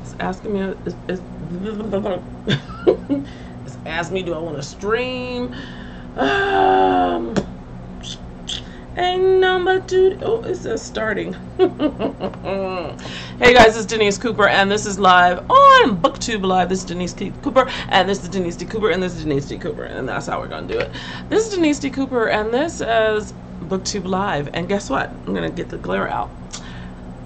It's asking me, it's asking me, do I want to stream? Um, Ain't number two. Oh, it says starting. Hey guys, it's Denise Cooper, and this is live on Booktube Live. This is Denise Cooper, and this is Denise D. Cooper, and this is Denise D. Cooper, and that's how we're going to do it. This is Denise D. Cooper, and this is Booktube Live. And guess what? I'm going to get the glare out.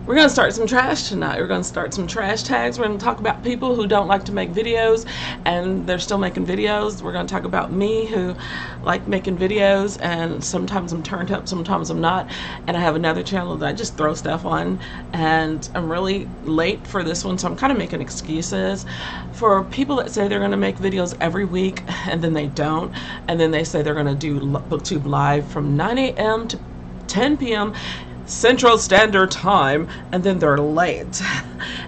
We're going to start some trash tonight. We're going to start some trash tags. We're going to talk about people who don't like to make videos and they're still making videos. We're going to talk about me who like making videos, and sometimes I'm turned up, sometimes I'm not. And I have another channel that I just throw stuff on, and I'm really late for this one, so I'm kind of making excuses for people that say they're going to make videos every week and then they don't, and then they say they're going to do Booktube Live from 9 a.m. to 10 p.m. Central Standard Time, and then they're late.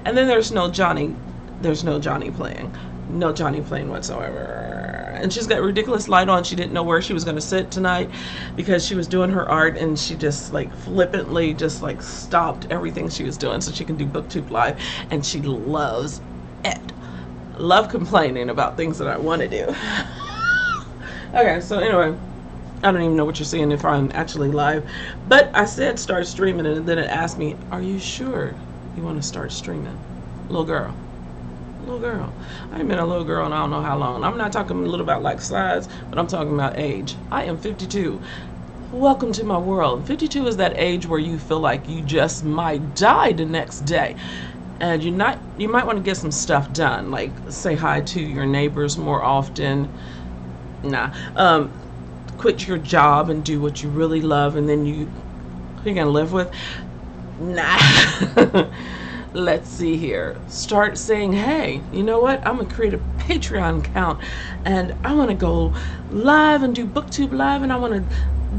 And then there's no Johnny playing. No Johnny playing whatsoever. And she's got ridiculous light on. She didn't know where she was going to sit tonight because she was doing her art, and she just like flippantly just like stopped everything she was doing so she can do Booktube Live, and she loves it. Love complaining about things that I want to do. Okay, so anyway, I don't even know what you're seeing if I'm actually live, but I said start streaming, and then it asked me, are you sure you want to start streaming? Little girl. I ain't been a little girl in I don't know how long. I'm not talking a little about like size, but I'm talking about age. I am 52. Welcome to my world. 52 is that age where you feel like you just might die the next day. And you might want to get some stuff done, like say hi to your neighbors more often. Quit your job and do what you really love, and then who you gonna live with? Let's see here. Start saying, hey, you know what? I'm gonna create a Patreon account, and I want to go live and do Booktube Live, and I want to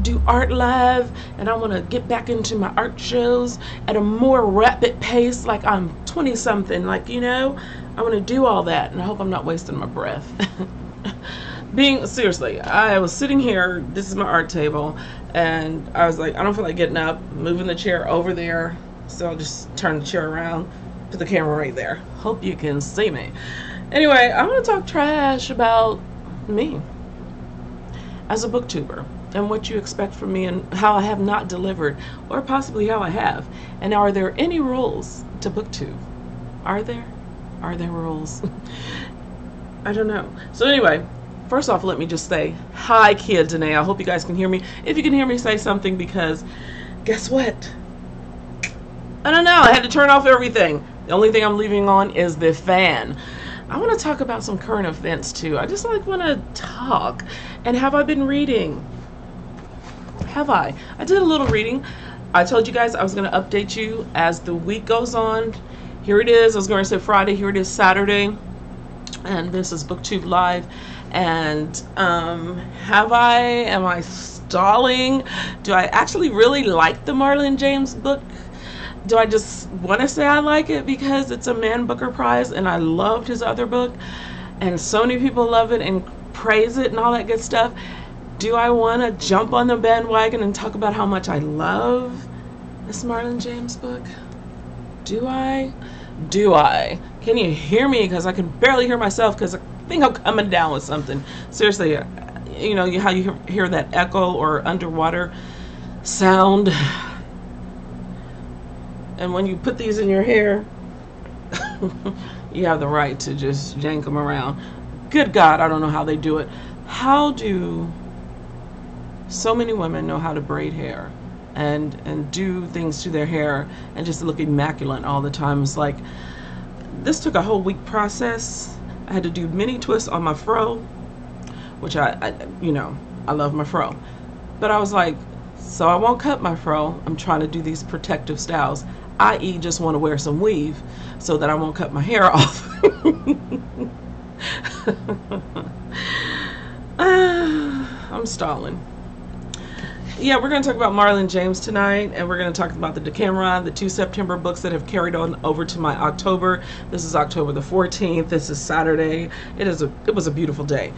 do art live, and I want to get back into my art shows at a more rapid pace, like I'm 20 something, like, you know, I want to do all that, and I hope I'm not wasting my breath. Seriously, I was sitting here, this is my art table, and I was like, I don't feel like getting up, moving the chair over there, so I'll just turn the chair around, put the camera right there. Hope you can see me. Anyway, I want to talk trash about me as a booktuber, and what you expect from me, and how I have not delivered, or possibly how I have. And are there any rules to Booktube? Are there rules? I don't know. So anyway, first off, let me just say, hi kids, and I hope you guys can hear me. If you can hear me, say something, because guess what? I don't know, I had to turn off everything. The only thing I'm leaving on is the fan. I want to talk about some current events too. I just like want to talk. And have I been reading? Have I? I did a little reading. I told you guys I was going to update you as the week goes on. Here it is. I was going to say Friday. Here it is Saturday. And this is Booktube Live. And am I stalling? Do I actually really like the Marlon James book? Do I just want to say I like it because it's a Man Booker Prize and I loved his other book and so many people love it and praise it and all that good stuff? Do I want to jump on the bandwagon and talk about how much I love this Marlon James book? Do I? Can you hear me? Because I can barely hear myself because I think I'm coming down with something. Seriously, you know how you hear that echo or underwater sound? And when you put these in your hair, you have the right to just yank them around. Good God, I don't know how they do it. How do so many women know how to braid hair and do things to their hair and just look immaculate all the time? It's like, this took a whole week process. I had to do mini twists on my fro, which I love my fro. But I was like, so I won't cut my fro. I'm trying to do these protective styles, i.e. just want to wear some weave so that I won't cut my hair off. I'm stalling. Yeah, we're going to talk about Marlon James tonight, and we're going to talk about the Decameron, the 2 September books that have carried on over to my October. This is October the 14th. This is Saturday. It was a beautiful day.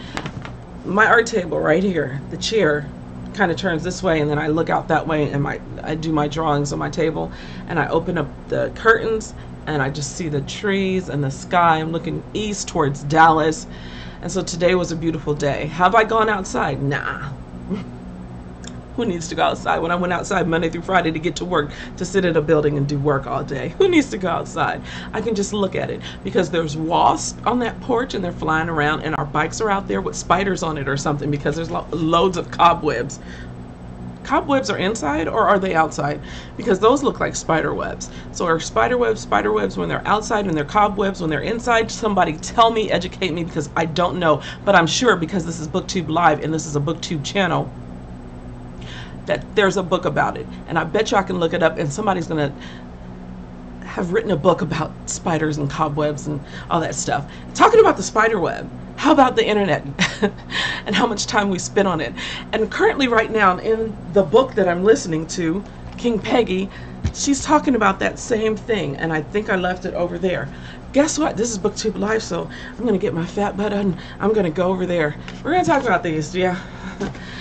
My art table right here, the chair kind of turns this way, and then I look out that way, and I do my drawings on my table, and I open up the curtains, and I just see the trees and the sky. I'm looking east towards Dallas. And so today was a beautiful day. Have I gone outside? Nah. Who needs to go outside when I went outside Monday through Friday to get to work, to sit in a building and do work all day? Who needs to go outside? I can just look at it because there's wasps on that porch and they're flying around, and our bikes are out there with spiders on it or something because there's loads of cobwebs. Cobwebs are inside or are they outside? Because those look like spider webs. So are spider webs when they're outside, and they're cobwebs when they're inside? Somebody tell me, educate me, because I don't know. But I'm sure, because this is Booktube Live and this is a Booktube channel, that there's a book about it. And I bet you I can look it up and somebody's gonna have written a book about spiders and cobwebs and all that stuff. Talking about the spider web, how about the internet and how much time we spend on it? And currently right now in the book that I'm listening to, King Peggy, she's talking about that same thing, and I think I left it over there. Guess what? This is Booktube Live, so I'm gonna get my fat butt and I'm gonna go over there. We're gonna talk about these, yeah.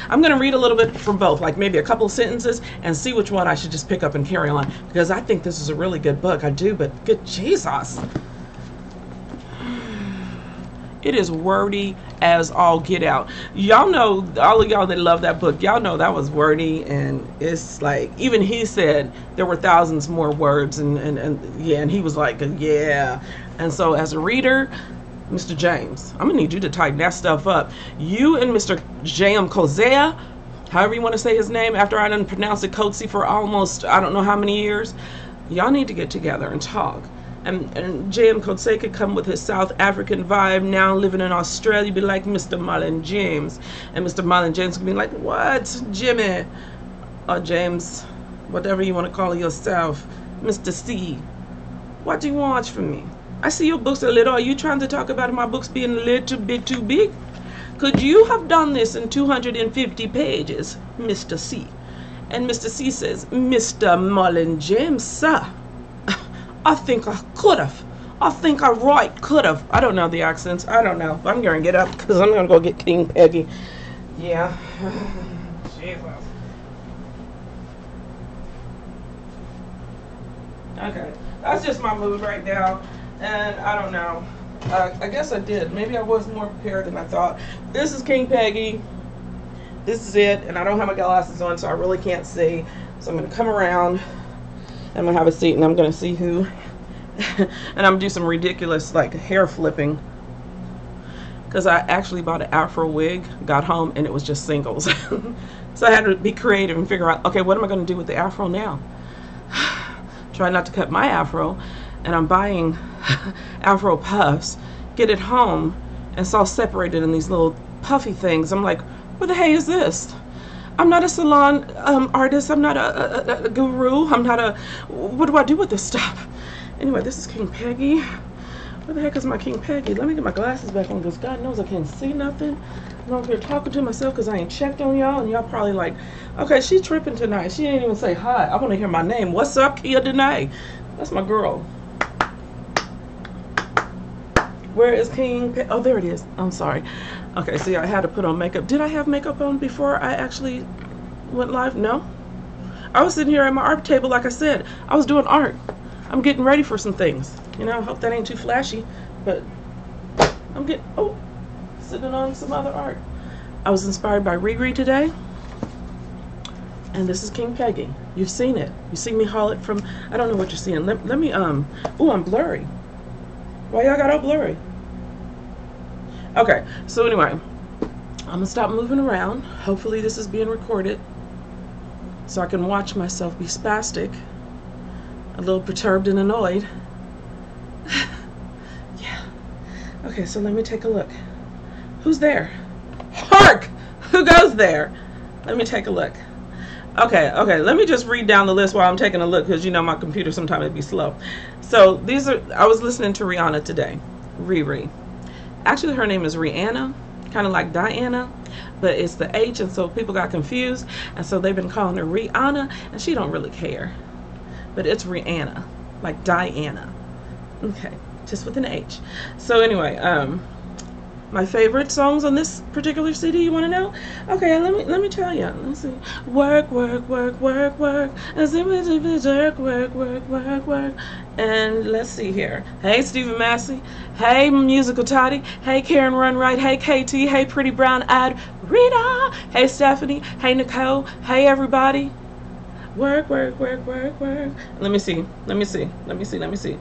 I'm gonna read a little bit from both, like maybe a couple of sentences, and see which one I should just pick up and carry on, because I think this is a really good book. I do, but good Jesus. It is wordy as all get out. Y'all know, all of y'all that love that book, y'all know that was wordy, and it's like, even he said there were thousands more words, and yeah, and he was like, yeah. And so as a reader, Mr. James, I'm gonna need you to tighten that stuff up. You and Mr. J.M. Kozea, however you want to say his name, after I done pronounced it Coetzee for almost, I don't know how many years, y'all need to get together and talk. And J.M. Coetzee could come with his South African vibe, now living in Australia, be like Mr. Marlon James. And Mr. Marlon James could be like, what, Jimmy? Or James, whatever you want to call yourself, Mr. C. What do you want from me? I see your books a little. Are you trying to talk about my books being a little bit too big? Could you have done this in 250 pages, Mr. C? And Mr. C says, Mr. Marlon James, sir, I think I could have. I think I could have. I don't know the accents. I don't know. I'm going to get up because I'm going to go get King Peggy. Yeah. Jesus. Okay. That's just my mood right now. And I don't know. I guess I did. Maybe I was more prepared than I thought. This is King Peggy. This is it. And I don't have my glasses on, so I really can't see. So I'm going to come around. I'm going to have a seat and I'm going to see who. And I'm going to do some ridiculous like hair flipping. Because I actually bought an afro wig, got home, and it was just singles. So I had to be creative and figure out, okay, what am I going to do with the afro now? Try not to cut my afro. And I'm buying afro puffs, get it home, and it's all separated in these little puffy things. I'm like, what the hey is this? I'm not a salon artist. I'm not a guru. I'm not a, what do I do with this stuff? Anyway, this is King Peggy. Where the heck is my King Peggy? Let me get my glasses back on because God knows I can't see nothing. I'm over here talking to myself because I ain't checked on y'all, and y'all probably like, okay, she's tripping tonight. She didn't even say hi. I want to hear my name. What's up, Kia Danae? That's my girl. Where is King Peggy? Oh, there it is. I'm sorry. Okay, see, I had to put on makeup. Did I have makeup on before I actually went live? No. I was sitting here at my art table, like I said. I was doing art. I'm getting ready for some things. You know, I hope that ain't too flashy, but I'm getting, oh, sitting on some other art. I was inspired by Riri today, and this is King Peggy. You've seen it. You see me haul it from, I don't know what you're seeing. Let me, oh, I'm blurry. Why y'all got all blurry? Okay, so anyway, I'm gonna stop moving around. Hopefully this is being recorded so I can watch myself be spastic, a little perturbed and annoyed. Yeah. Okay, so let me take a look. Who's there? Hark! Who goes there? Let me take a look. Okay, let me just read down the list while I'm taking a look, because you know my computer sometimes it'd be slow. So these are, I was listening to Rihanna today. Riri. Actually her name is Rihanna, kind of like Diana, but it's the H, and so people got confused, and so they've been calling her Rihanna, and she don't really care. But it's Rihanna, like Diana. Okay, just with an H. So anyway, My favorite songs on this particular CD, you want to know? Okay, let me tell you. Let's see. Work, work, work, work, work. Work, work, work, work, work. And let's see here. Hey, Stephen Massey. Hey, Musical Toddy. Hey, Karen Runright. Hey, KT. Hey, Pretty Brown Eyed Rita. Hey, Stephanie. Hey, Nicole. Hey, everybody. Work, work, work, work, work. Let me see. Let me see. Let me see. Let me see.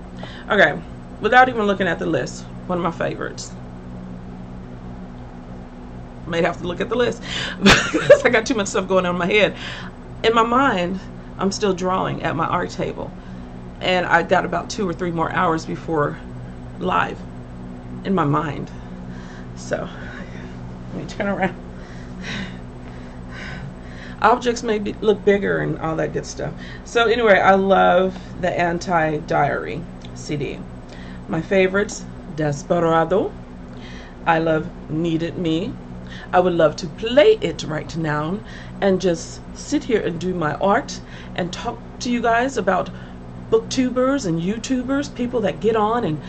Okay, without even looking at the list, one of my favorites. May have to look at the list because I got too much stuff going on in my head. In my mind, I'm still drawing at my art table, and I got about 2 or 3 more hours before live in my mind. So let me turn around. Objects may look bigger and all that good stuff. So anyway, I love the Anti-Diary CD. My favorites, Desperado. I love Needed Me. I would love to play it right now and just sit here and do my art and talk to you guys about booktubers and YouTubers, people that get on. And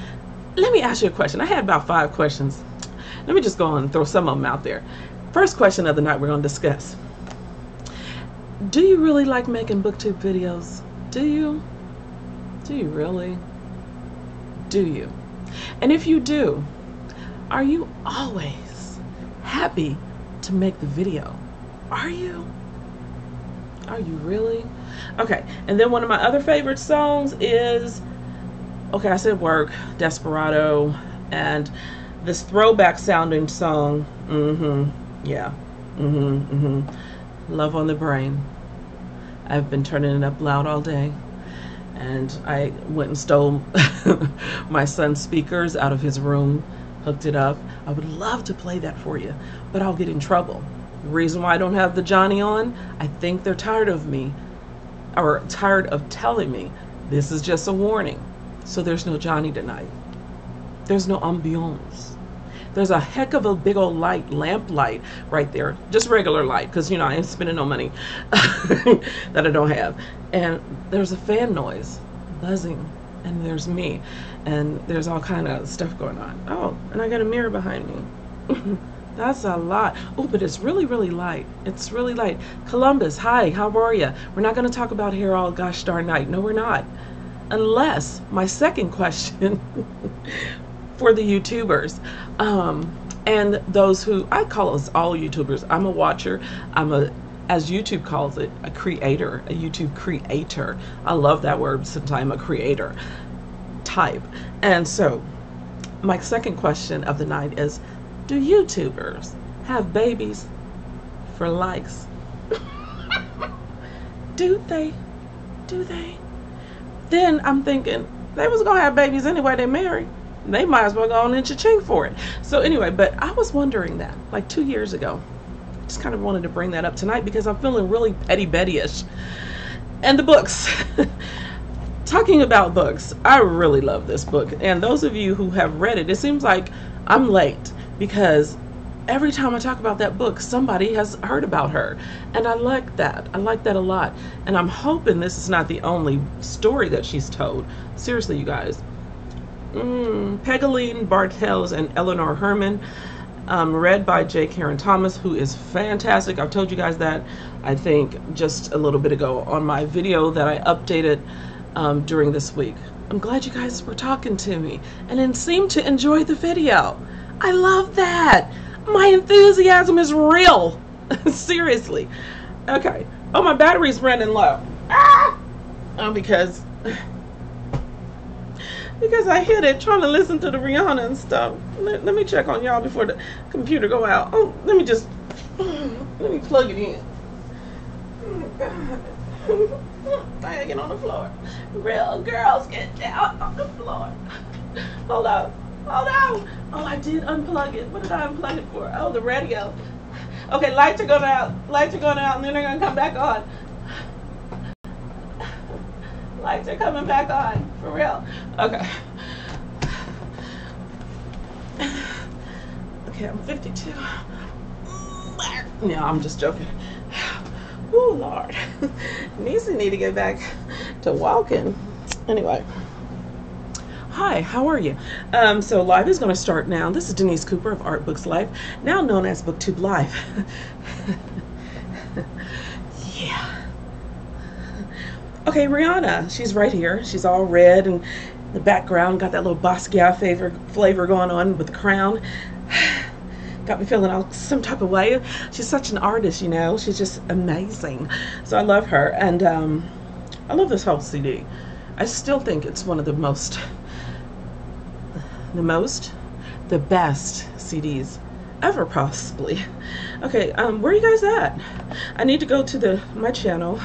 let me ask you a question. I had about 5 questions. Let me just go on and throw some of them out there. First question of the night we're going to discuss. Do you really like making booktube videos? Do you? Do you really? Do you? And if you do, are you always happy to make the video? Are you? Are you really? Okay, and then one of my other favorite songs is, okay, I said Work, Desperado, and this throwback sounding song, yeah, Love on the Brain. I've been turning it up loud all day, and I went and stole my son's speakers out of his room, hooked it up. I would love to play that for you, but I'll get in trouble. The reason why I don't have the Johnny on, I think they're tired of me, or tired of telling me this is just a warning. So there's no Johnny tonight. There's no ambiance. There's a heck of a big old light, lamp light right there, just regular light, because you know I ain't spending no money that I don't have. And there's a fan noise buzzing, and there's me, and there's all kind of stuff going on. Oh, and I got a mirror behind me. That's a lot. Oh, but it's really, really light. It's really light. Columbus, hi, how are you? We're not going to talk about hair all gosh darn night. No, we're not. Unless my second question for the YouTubers, and those who, I call us all YouTubers. I'm a watcher. I'm a, as YouTube calls it, a creator, a YouTube creator. I love that word since I'm a creator type. And so my second question of the night is, do YouTubers have babies for likes? Do they? Do they? Then I'm thinking, they was gonna have babies anyway, they married. They might as well go on and cha-ching for it. So anyway, but I was wondering that like 2 years ago. Just kind of wanted to bring that up tonight because I'm feeling really petty Betty-ish. And the books. Talking about books, I really love this book. And those of you who have read it, it seems like I'm late because every time I talk about that book, somebody has heard about her. And I like that. I like that a lot. And I'm hoping this is not the only story that she's told. Seriously, you guys. Pegaline Bartels and Eleanor Herman, read by J. Karen Thomas, who is fantastic. I've told you guys that, I think, just a little bit ago on my video that I updated during this week. I'm glad you guys were talking to me and then seemed to enjoy the video. I love that. My enthusiasm is real. Seriously. Okay. Oh, my battery's running low. Ah! Oh, because I hit it trying to listen to the Rihanna and stuff. Let me check on y'all before the computer go out. Oh, let me plug it in. Oh, God. Hanging on the floor. Real girls get down on the floor. Hold on. Hold on. Oh, I did unplug it. What did I unplug it for? Oh, the radio. Okay, lights are going out. Lights are going out, and then they're going to come back on. Lights are coming back on, for real. Okay. Okay, I'm 52. No, I'm just joking. Oh, Lord. Niecy need to get back to walking. Anyway. Hi, how are you? So live is going to start now. This is Denise Cooper of Art Books Life, now known as Booktube Live. Yeah. Okay, Rihanna, she's right here. She's all red and the background got that little Basquiat flavor going on with the crown. Got me feeling all some type of way. She's such an artist, you know. She's just amazing. So I love her, and I love this whole CD. I still think it's one of the best CDs ever, possibly. Okay, where are you guys at? I need to go to my channel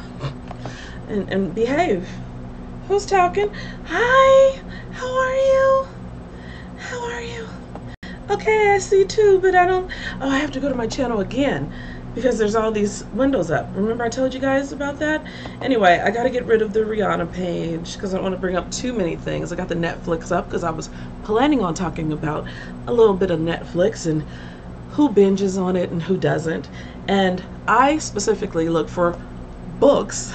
and behave. Who's talking? Hi, how are you? How are you? Okay, I see too, but I don't. Oh, I have to go to my channel again because there's all these windows up. Remember I told you guys about that? Anyway, I got to get rid of the Rihanna page because I don't want to bring up too many things. I got the Netflix up because I was planning on talking about a little bit of Netflix and who binges on it and who doesn't. And I specifically look for books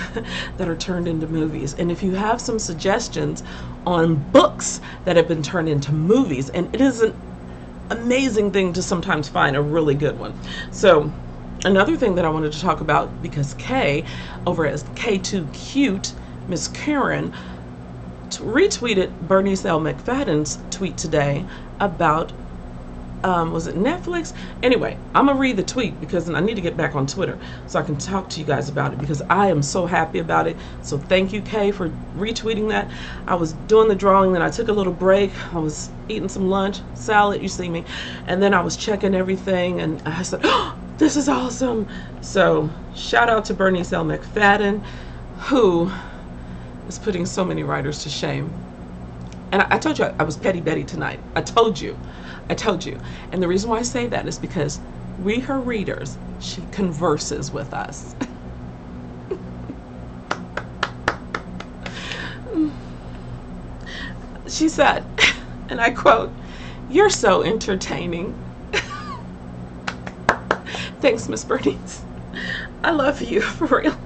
that are turned into movies. And if you have some suggestions on books that have been turned into movies, and it is an amazing thing to sometimes find a really good one. So another thing that I wanted to talk about, because Kay over at K2Cute, Miss Karen, retweeted Bernice L. McFadden's tweet today about was it Netflix? Anyway, I'm gonna read the tweet because I need to get back on Twitter so I can talk to you guys about it, because I am so happy about it. So thank you, Kay, for retweeting that. I was doing the drawing, then I took a little break. I was eating some lunch, salad, you see me, and then I was checking everything, and I said, oh, this is awesome. So shout out to Bernice L. McFadden, who is putting so many writers to shame. And I told you I was Petty Betty tonight. I told you. And the reason why I say that is because we, her readers, she converses with us. She said, and I quote, "You're so entertaining." Thanks, Miss Bernice. I love you, for real.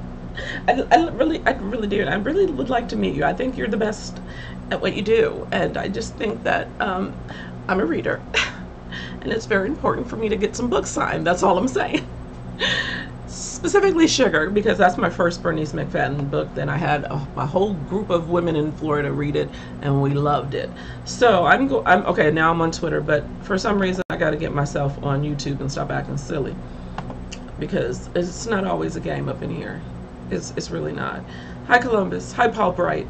I really do. I really would like to meet you. I think you're the best at what you do, and I just think that I'm a reader, and it's very important for me to get some books signed. That's all I'm saying. Specifically Sugar, because that's my first Bernice McFadden book. Then I had a whole group of women in Florida read it, and we loved it. So I'm okay. Now I'm on Twitter, but for some reason I got to get myself on YouTube and stop acting silly, because it's not always a game up in here. It's really not. Hi Columbus. Hi Paul Bright.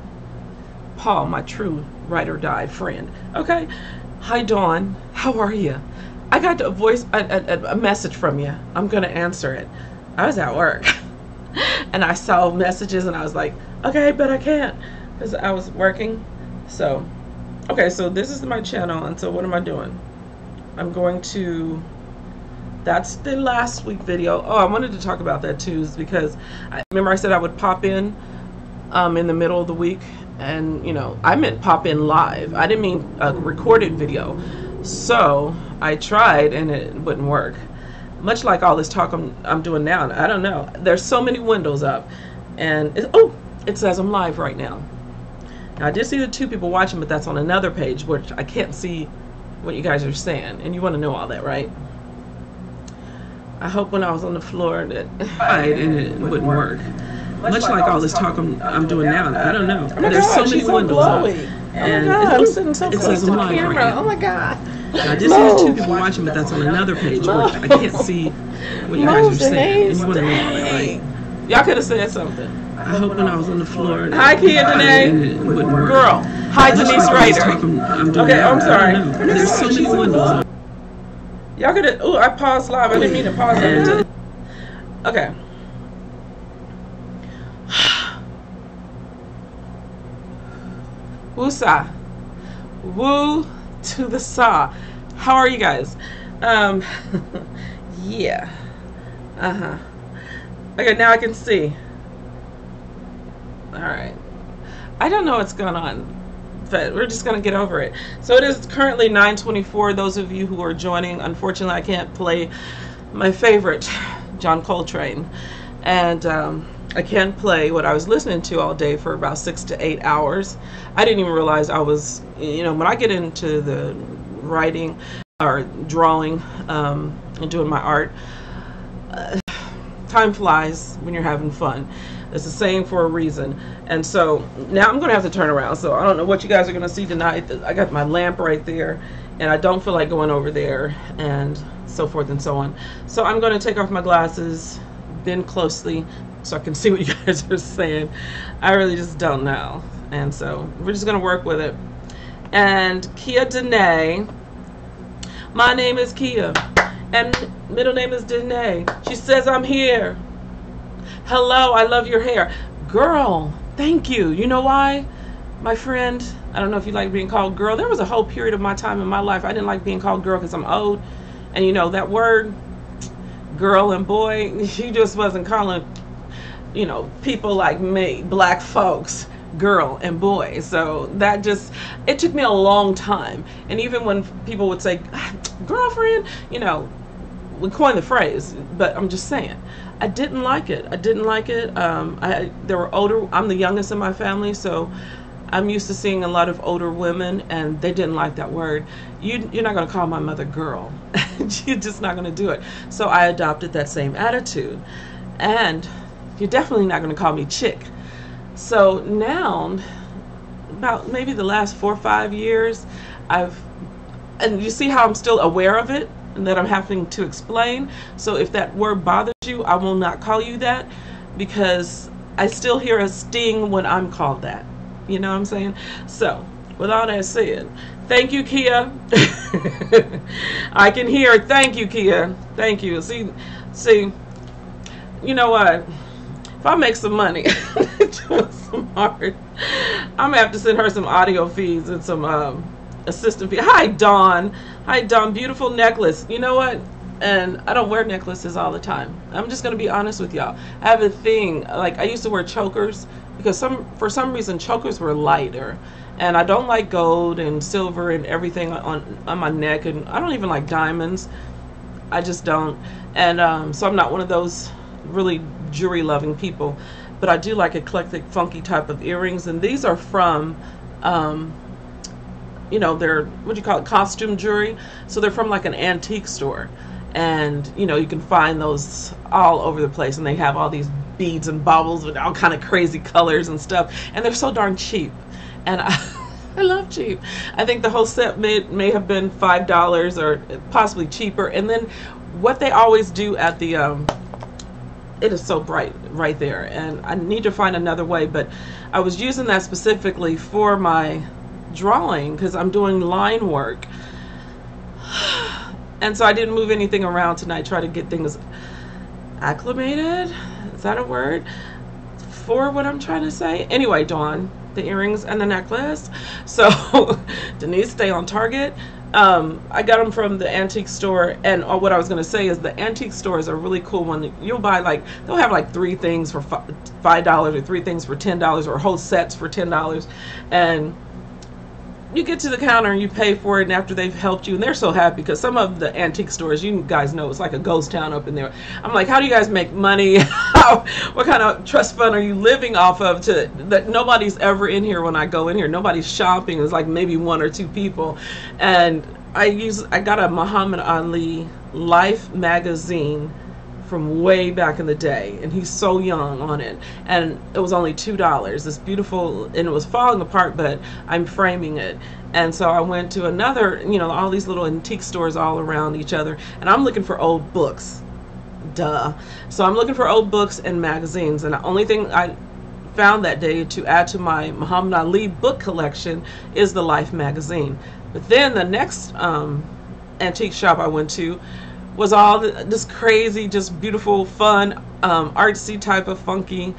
Paul, my true ride or die friend. Okay. Hi Dawn. How are you? I got a message from you. I'm gonna answer it. I was at work and I saw messages and I was like, okay, but I can't because I was working. So okay, so this is my channel, and so what am I doing? I'm going to, that's the last week video. Oh, I wanted to talk about that too, is because I remember I said I would pop in the middle of the week, and you know, I meant pop in live. I didn't mean a recorded video. So I tried and it wouldn't work. Much like all this talk I'm doing now. I don't know. There's so many windows up, and it says I'm live right now. Now I did see the 2 people watching, but that's on another page, which I can't see what you guys are saying, and you want to know all that, right? I hope when I was on the floor that and it wouldn't work. Much like all this talk I'm doing now. I don't know. There's so many windows up, and I'm sitting so it close says to I'm the live camera. right now. Oh my God. I did see the 2 people watching, but that's on another page, which I can't see what you guys are saying, and you want to know all that, right? Y'all could have said something. I hope when I was on the floor. Hi, Kia Danae. Girl. Hi, Denise Ryder. Okay, I'm sorry. There's so many windows up. Y'all could have. Oh, I paused live. I didn't mean to pause it. Okay. Woosah. Woo to the saw. How are you guys? Yeah. Okay, now I can see. Alright. I don't know what's going on, but we're just gonna get over it. So it is currently 9:24. Those of you who are joining, unfortunately I can't play my favorite, John Coltrane. And I can't play what I was listening to all day for about 6 to 8 hours. I didn't even realize I was, when I get into the writing or drawing and doing my art, time flies when you're having fun. It's the saying for a reason. And so now I'm going to have to turn around. So I don't know what you guys are going to see tonight. I got my lamp right there, and I don't feel like going over there, and so forth and so on. So I'm going to take off my glasses, bend closely, so I can see what you guys are saying. I really just don't know. And so we're just going to work with it. And Kia Danae. My name is Kia, and middle name is Danae. She says I'm here. Hello, I love your hair. Girl, thank you. You know why? My friend, I don't know if you like being called girl. There was a whole period of my time in my life I didn't like being called girl because I'm old. And you know, that word, girl and boy, you just wasn't calling, people like me, black folks, girl and boy. So that just, it took me a long time. And even when people would say, girlfriend, we coined the phrase, but I'm just saying, I didn't like it. I didn't like it. There were older, I'm the youngest in my family, so I'm used to seeing a lot of older women, and they didn't like that word. You're not going to call my mother girl. You're just not going to do it. So I adopted that same attitude. And you're definitely not going to call me chick. So now, about maybe the last 4 or 5 years, and you see how I'm still aware of it and that I'm having to explain. So if that word bothers you, I will not call you that, because I still hear a sting when I'm called that. You know what I'm saying? So with all that said, thank you, Kia. I can hear it. Thank you, Kia. Thank you. See, you know what? If I make some money doing some art, I'm gonna have to send her some audio feeds and some assistant fees. Hi, Dawn. Hi, Dawn. Beautiful necklace. You know what? And I don't wear necklaces all the time. I'm just gonna be honest with y'all. I have a thing, like I used to wear chokers because for some reason chokers were lighter, and I don't like gold and silver and everything on my neck, and I don't even like diamonds. I just don't. And so I'm not one of those really jewelry loving people, but I do like eclectic, funky type of earrings, and these are from they're, what do you call it, costume jewelry. So they're from like an antique store, and you can find those all over the place, and they have all these beads and baubles with all kind of crazy colors and stuff, and they're so darn cheap, and I love cheap. I think the whole set may have been $5 or possibly cheaper. And then what they always do at the it is so bright right there, and I need to find another way, but I was using that specifically for my drawing because I'm doing line work, and so I didn't move anything around tonight, try to get things acclimated, is that a word for what I'm trying to say? Anyway, Dawn, the earrings and the necklace. So Denise, stay on target. I got them from the antique store, and what I was going to say is the antique store is a really cool one. You'll buy they'll have like 3 things for $5 or 3 things for $10 or whole sets for $10, and you get to the counter and you pay for it, and after they've helped you, and they're so happy because some of the antique stores, you guys know, it's like a ghost town up in there. I'm like, how do you guys make money? What kind of trust fund are you living off of that nobody's ever in here when I go in here? Nobody's shopping. It's like maybe 1 or 2 people. And I got a Muhammad Ali Life magazine from way back in the day, and he's so young on it, and it was only $2. It's beautiful, and it was falling apart, but I'm framing it. And so I went to another, all these little antique stores all around each other, and I'm looking for old books, duh. So I'm looking for old books and magazines, and the only thing I found that day to add to my Muhammad Ali book collection is the Life magazine. But then the next antique shop I went to was all this crazy, just beautiful, fun, artsy type of funky,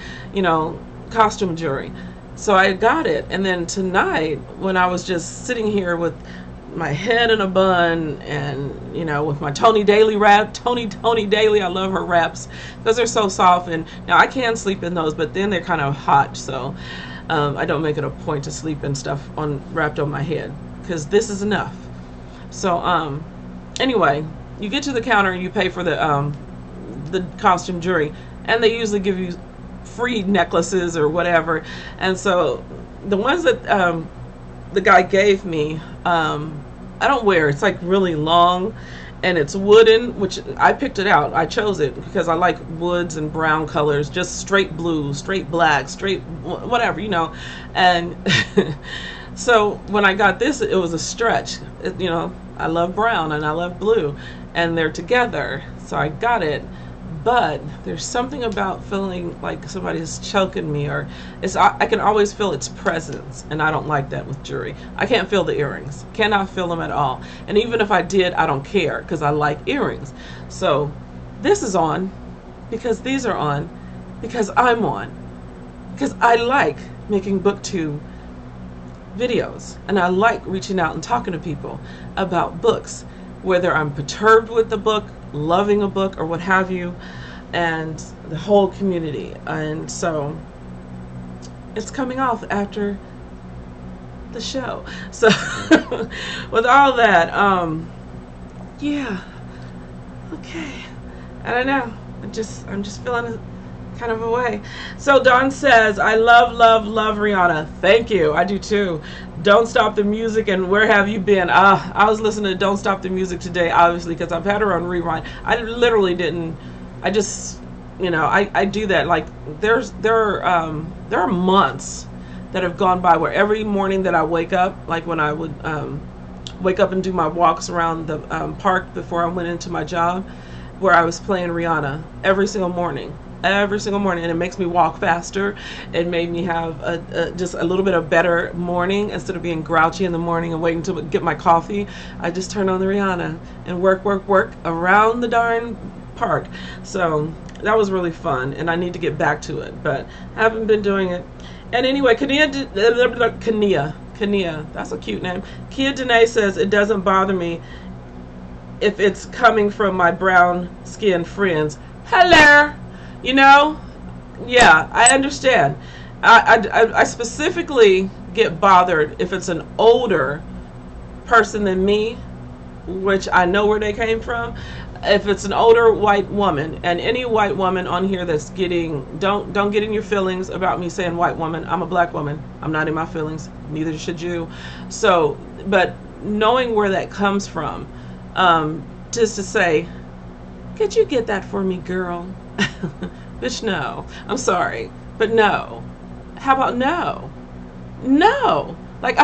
costume jewelry. So I got it, and then tonight, when I was just sitting here with my head in a bun, and with my Tony Daly wrap, Tony Daly, I love her wraps because they're so soft. And now I can sleep in those, but then they're kind of hot, so I don't make it a point to sleep in stuff wrapped on my head because this is enough. So anyway, you get to the counter and you pay for the costume jewelry, and they usually give you free necklaces or whatever. And so the ones that the guy gave me, I don't wear. It's like really long, and it's wooden, which I picked it out. I chose it because I like woods and brown colors, just straight blue, straight black, straight whatever, you know. And so when I got this, it was a stretch. You know, I love brown and I love blue, and they're together, so I got it. But there's something about feeling like somebody's choking me, or I can always feel its presence, and I don't like that with jewelry. I can't feel the earrings, cannot feel them at all. And even if I did, I don't care, because I like earrings. So this is on because these are on because I'm on, because I like making booktube videos, and I like reaching out and talking to people about books, whether I'm perturbed with the book, loving a book, or what have you, and the whole community. And so it's coming off after the show. So with all that, yeah, okay, I don't know, I'm just feeling kind of a way. So Dawn says, I love Rihanna. Thank you. I do too. Don't Stop the Music and Where Have You Been? I was listening to Don't Stop the Music today, obviously, because I've had her on rewind. I literally didn't. I just, you know, I do that. Like there are months that have gone by where every morning that I wake up, like when I would wake up and do my walks around the park before I went into my job, where I was playing Rihanna every single morning, and it makes me walk faster. It made me have just a little bit of better morning. Instead of being grouchy in the morning and waiting to get my coffee, I just turn on the Rihanna and work around the darn park. So that was really fun, and I need to get back to it, but I haven't been doing it. And anyway, Kania, that's a cute name. Kia Danae says, it doesn't bother me if it's coming from my brown skinned friends. Hello. You know, yeah, I understand. I specifically get bothered if it's an older person than me, which I know where they came from. If it's an older white woman, and any white woman on here that's getting, don't get in your feelings about me saying white woman. I'm a black woman. I'm not in my feelings. Neither should you. So, but knowing where that comes from, just to say, could you get that for me, girl? Bitch, no. I'm sorry, but no. How about no? No. Like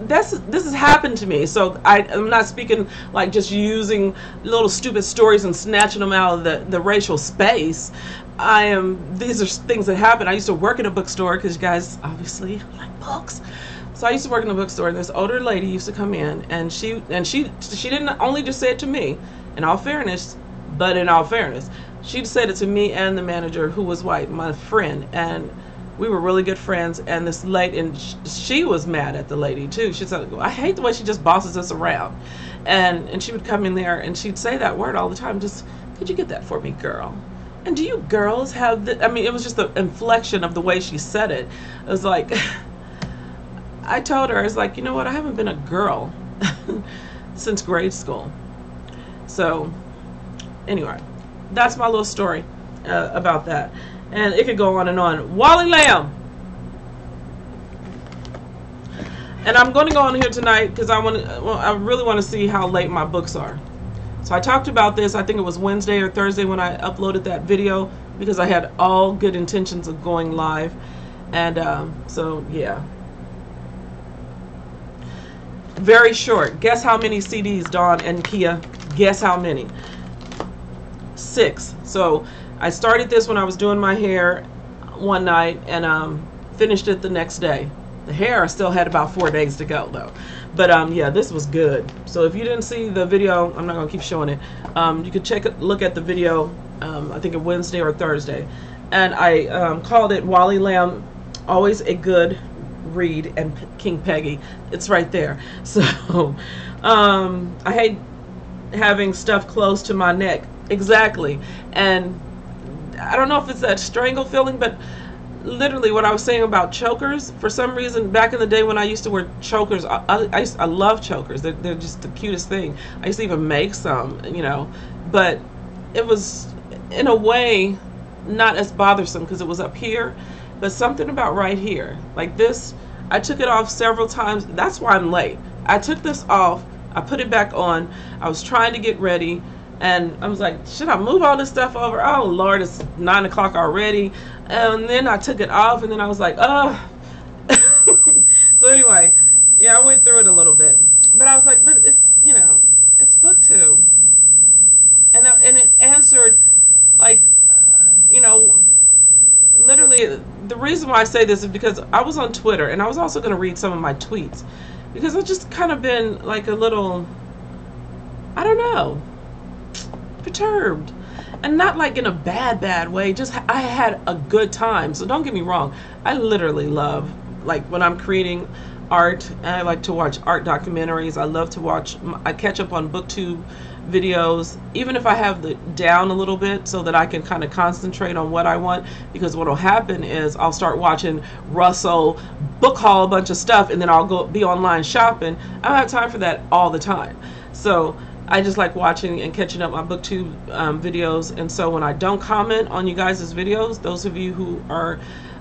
this has happened to me. So I'm not speaking like just using little stupid stories and snatching them out of the racial space. These are things that happen. I used to work in a bookstore, because you guys obviously like books. So I used to work in a bookstore, and this older lady used to come in, and she didn't only just say it to me, in all fairness, she'd said it to me and the manager, who was white, my friend, and we were really good friends. And this lady, and she was mad at the lady too. She said, I hate the way she just bosses us around. And she would come in there and she'd say that word all the time, just, could you get that for me, girl? And do you girls have the, I mean, it was just the inflection of the way she said it. It was like, I told her, I was like, you know what, I haven't been a girl since grade school. So anyway, that's my little story about that. And it could go on and on. Wally Lamb. And I'm going to go on here tonight because I really want to see how late my books are. So I talked about this, I think it was Wednesday or Thursday when I uploaded that video, because I had all good intentions of going live. And so yeah. Very short. Guess how many CDs, Dawn and Kia? Guess how many? 6. So I started this when I was doing my hair one night, and finished it the next day. The hair, I still had about 4 days to go though. But yeah, this was good. So if you didn't see the video, I'm not gonna keep showing it. You could look at the video. I think a Wednesday or Thursday, and I called it Wally Lamb, Always a Good Read, and King Peggy. It's right there. So I hate having stuff close to my neck. Exactly. And I don't know if it's that strangle feeling, but literally what I was saying about chokers, for some reason back in the day when I used to wear chokers, I love chokers. They're just the cutest thing. I used to even make some, you know, but it was in a way not as bothersome because it was up here, but something about right here, like this, I took it off several times. That's why I'm late. I took this off, I put it back on, I was trying to get ready, and I was like, should I move all this stuff over? Oh Lord, it's 9 o'clock already. And then I took it off, and then I was like, oh. So anyway, yeah, I went through it a little bit, but I was like, but it's, you know, it's Booktube, and it answered, like, you know, literally, the reason why I say this is because I was on Twitter, and I was also going to read some of my tweets, because I've just kind of been like a little, I don't know, perturbed, and not like in a bad way, just I had a good time. So don't get me wrong, I literally love, like, when I'm creating art, and I like to watch art documentaries. I love to watch, I catch up on Booktube videos, even if I have the down a little bit, so that I can kind of concentrate on what I want, because what will happen is I'll start watching Russell book haul a bunch of stuff, and then I'll go be online shopping. I don't have time for that all the time, so I just like watching and catching up on Booktube videos. And so when I don't comment on you guys' videos, those of you who are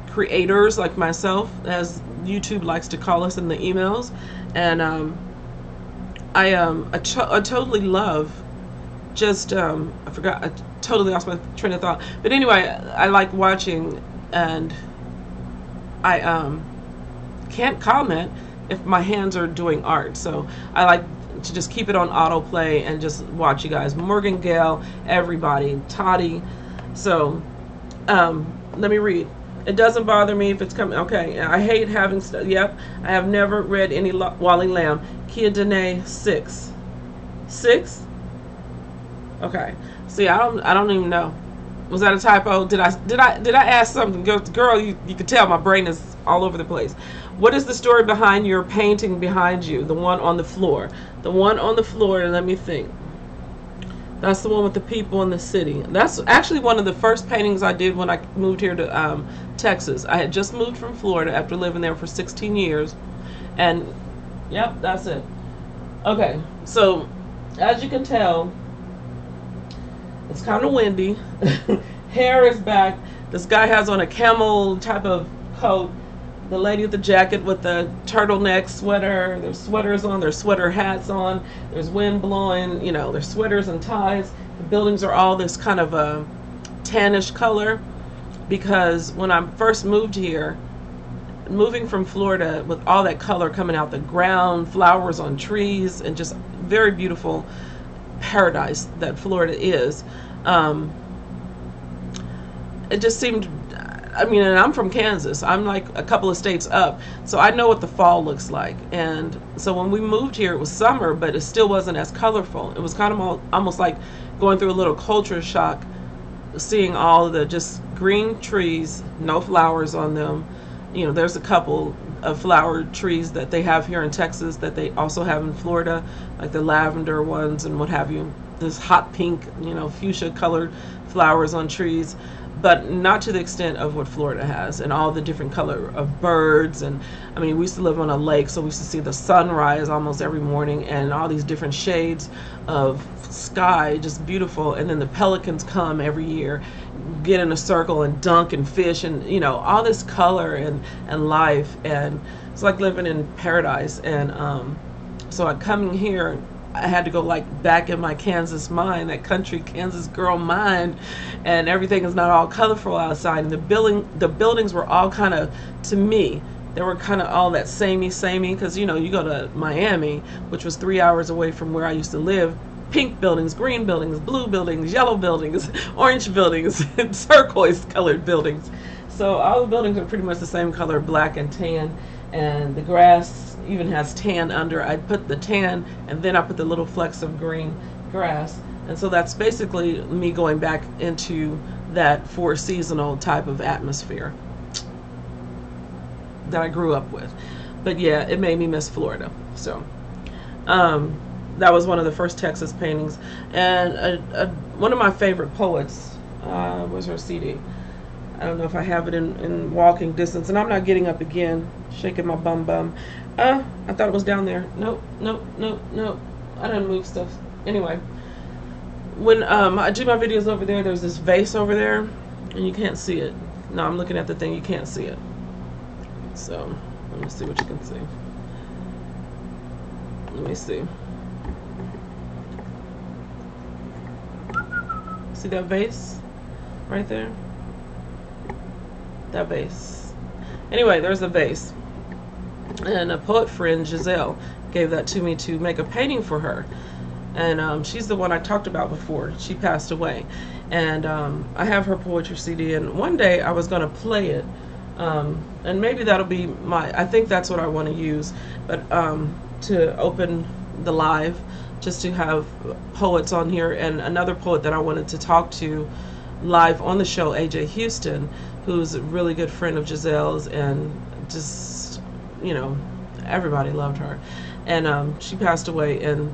creators like myself, as YouTube likes to call us in the emails, and I totally love just I forgot, I totally lost my train of thought, but anyway, I like watching, and I can't comment if my hands are doing art, so I like to just keep it on autoplay and just watch you guys. Morgan, Gale, everybody, Toddy. So let me read. It doesn't bother me if it's coming. Okay, I hate having stuff. Yep, I have never read any Wally Lamb. Kia Dene 6. 6? Okay. See, I don't even know. Was that a typo? Did I ask something? Girl, you can tell my brain is all over the place. What is the story behind your painting behind you? The one on the floor. The one on the floor, let me think. That's the one with the people in the city. That's actually one of the first paintings I did when I moved here to Texas. I had just moved from Florida after living there for 16 years. And, yep, that's it. Okay, so, as you can tell, it's kind of windy. Hair is back. This guy has on a camel type of coat. The lady with the jacket with the turtleneck sweater. There's sweaters on. There's sweater hats on. There's wind blowing. You know, there's sweaters and ties. The buildings are all this kind of a tannish color, because when I first moved here, moving from Florida with all that color coming out the ground, flowers on trees, and just very beautiful paradise that Florida is, it just seemed, I mean, and I'm from Kansas. I'm like a couple of states up, so I know what the fall looks like. And so when we moved here, it was summer, but it still wasn't as colorful. It was kind of almost like going through a little culture shock, seeing all of the just green trees, no flowers on them. You know, there's a couple of flower trees that they have here in Texas that they also have in Florida, like the lavender ones and what have you. This hot pink, you know, fuchsia colored flowers on trees, but not to the extent of what Florida has, and all the different color of birds. And I mean, we used to live on a lake, so we used to see the sunrise almost every morning, and all these different shades of sky, just beautiful. And then the pelicans come every year, get in a circle and dunk and fish, and you know, all this color and life, and it's like living in paradise. And so coming here, I had to go like back in my Kansas mind, that country Kansas girl mind, and everything is not all colorful outside. And the buildings were all kind of, to me, they were kind of all that samey, because you know, you go to Miami, which was 3 hours away from where I used to live, pink buildings, green buildings, blue buildings, yellow buildings, orange buildings, and turquoise colored buildings. So all the buildings are pretty much the same color, black and tan, and the grass even has tan under. I put the tan, and then I put the little flecks of green grass. And so that's basically me going back into that four-seasonal type of atmosphere that I grew up with. But yeah, it made me miss Florida. So that was one of the first Texas paintings. And one of my favorite poets was her CD. I don't know if I have it in walking distance, and I'm not getting up again, shaking my bum. I thought it was down there. Nope. I didn't move stuff. Anyway, when I do my videos over there, there's this vase over there and you can't see it. No, I'm looking at the thing, you can't see it. So let me see what you can see. Let me see. See that vase right there? That vase. Anyway, there's a vase. And a poet friend, Giselle, gave that to me to make a painting for her. And she's the one I talked about before. She passed away. And I have her poetry CD, and one day I was going to play it. And maybe that'll be I think that's what I want to use. But to open the live, just to have poets on here, and another poet that I wanted to talk to live on the show, AJ Houston, who's a really good friend of Giselle's, and just, you know, everybody loved her. And she passed away, and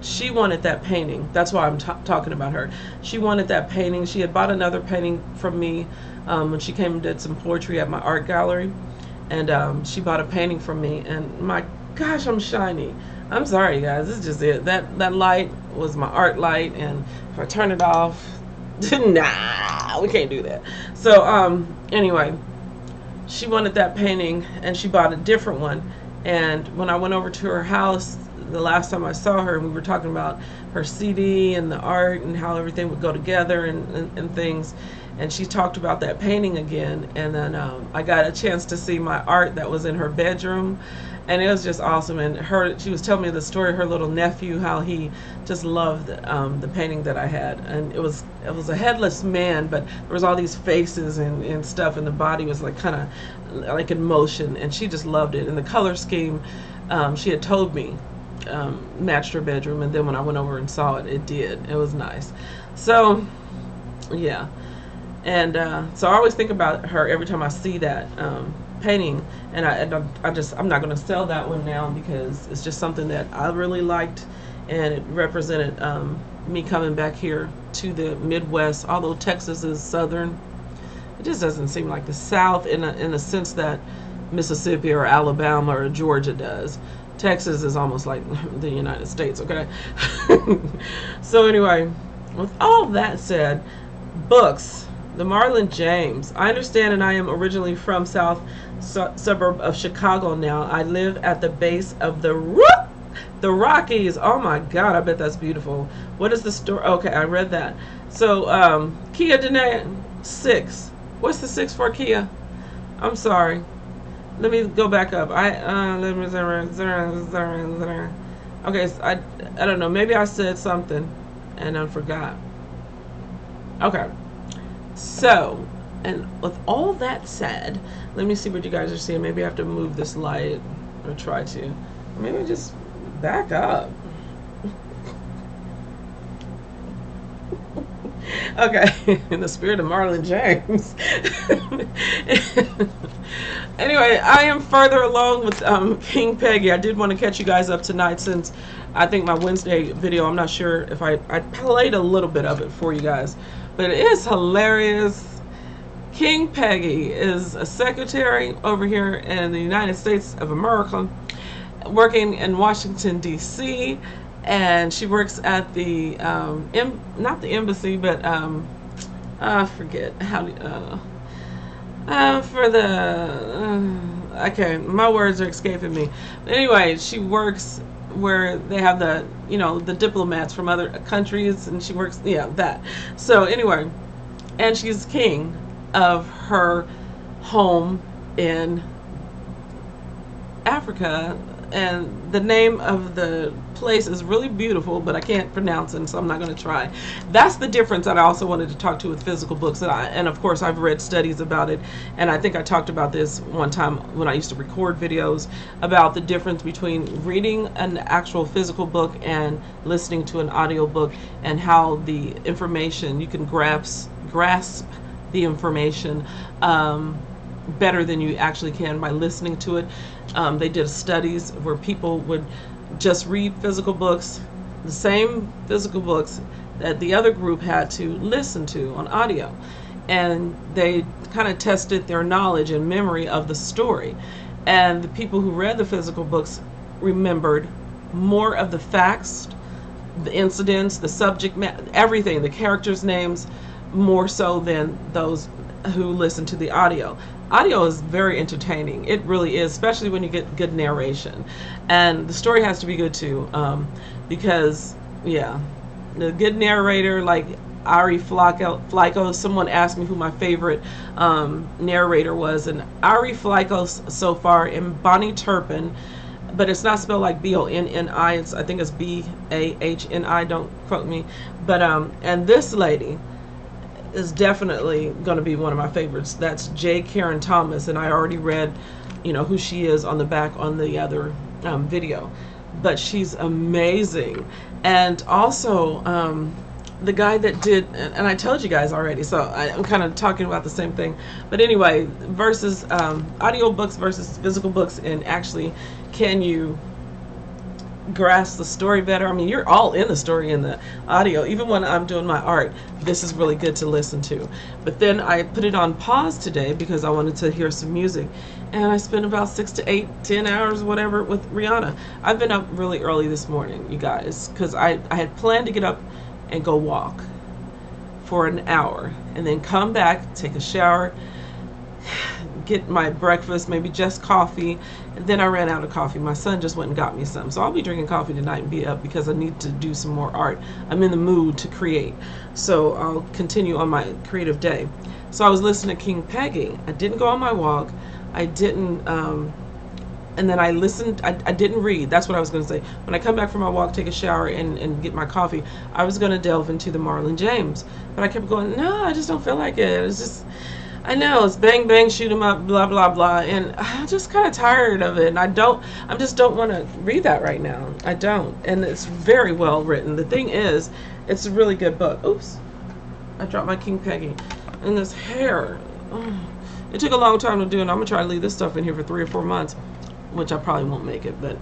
she wanted that painting. That's why I'm talking about her. She wanted that painting. She had bought another painting from me when she came and did some poetry at my art gallery, and she bought a painting from me, and my gosh, I'm shiny. I'm sorry, guys. This is just it. That light was my art light, and if I turn it off, nah, we can't do that. So anyway, she wanted that painting, and she bought a different one. And when I went over to her house the last time I saw her, we were talking about her CD and the art and how everything would go together and things. And she talked about that painting again. And then I got a chance to see my art that was in her bedroom. And it was just awesome. And she was telling me the story of her little nephew, how he just loved the painting that I had. And it was a headless man, but there was all these faces and stuff, and the body was like kind of like in motion. And she just loved it. And the color scheme, she had told me, matched her bedroom. And then when I went over and saw it, it did. It was nice. So yeah. And so I always think about her every time I see that painting, and I'm not going to sell that one now, because it's just something that I really liked, and it represented me coming back here to the Midwest. Although Texas is southern, it just doesn't seem like the South in a sense that Mississippi or Alabama or Georgia does. Texas is almost like the United States, okay? So anyway, with all that said, books. The Marlon James. I understand, and I am originally from south suburb of Chicago now. I live at the base of the Rockies. Oh my God, I bet that's beautiful. What is the story? Okay, I read that. So, Kia Danae, 6. What's the 6 for, Kia? I'm sorry. Let me go back up. Okay, so I don't know. Maybe I said something and I forgot. Okay. So, and with all that said, let me see what you guys are seeing. Maybe I have to move this light, or try to. Maybe just back up. Okay, in the spirit of Marlon James. Anyway, I am further along with King Peggy. I did want to catch you guys up tonight, since I think my Wednesday video, I'm not sure if I played a little bit of it for you guys. But it is hilarious. King Peggy is a secretary over here in the United States of America, working in Washington, D.C., and she works at the, not the embassy, but, I forget how, okay, my words are escaping me. But anyway, she works where they have the, you know, the diplomats from other countries, and she works, yeah, that. So anyway, and she's king of her home in Africa, and the name of the place is really beautiful, but I can't pronounce it, so I'm not going to try. That's the difference that I also wanted to talk to with physical books, and of course I've read studies about it, and I think I talked about this one time when I used to record videos about the difference between reading an actual physical book and listening to an audio book, and how the information, you can grasp the information better than you actually can by listening to it. They did studies where people would just read physical books, the same physical books that the other group had to listen to on audio, and they kind of tested their knowledge and memory of the story. And the people who read the physical books remembered more of the facts, the incidents, the subject matter, everything, the characters' names, more so than those who listen to the audio. Audio is very entertaining. It really is, especially when you get good narration. And the story has to be good too, because, yeah, the good narrator, like Ari Flyco. Someone asked me who my favorite narrator was, and Ari Flyco so far, and Bonnie Turpin, but it's not spelled like B-O-N-N-I. I think it's B-A-H-N-I. Don't quote me. But and this lady is definitely going to be one of my favorites. That's J. Karen Thomas, and I already read, you know, who she is on the back on the other video. But she's amazing. And also the guy that did, and I told you guys already, so I'm kind of talking about the same thing. But anyway, versus audiobooks versus physical books, and actually, can you grasp the story better? I mean, you're all in the story in the audio. Even when I'm doing my art, this is really good to listen to. But then I put it on pause today because I wanted to hear some music. And I spent about 6 to 8, 10 hours, whatever, with Rihanna. I've been up really early this morning, you guys, because I had planned to get up and go walk for an hour and then come back, take a shower, get my breakfast, maybe just coffee, and then I ran out of coffee. My son just went and got me some, so I'll be drinking coffee tonight and be up because I need to do some more art. I'm in the mood to create, so I'll continue on my creative day. So I was listening to King Peggy. I didn't go on my walk. I didn't and then I listened. I didn't read. That's what I was going to say. When I come back from my walk, take a shower, and get my coffee, I was going to delve into the Marlon James. But I kept going, no, I just don't feel like it. It's just, I know, it's bang, bang, shoot 'em up, blah, blah, blah. And I'm just kind of tired of it. And I just don't want to read that right now. I don't. And it's very well written. The thing is, it's a really good book. Oops. I dropped my King Peggy. And this hair. Oh, it took a long time to do, and I'm going to try to leave this stuff in here for 3 or 4 months. Which I probably won't make it, but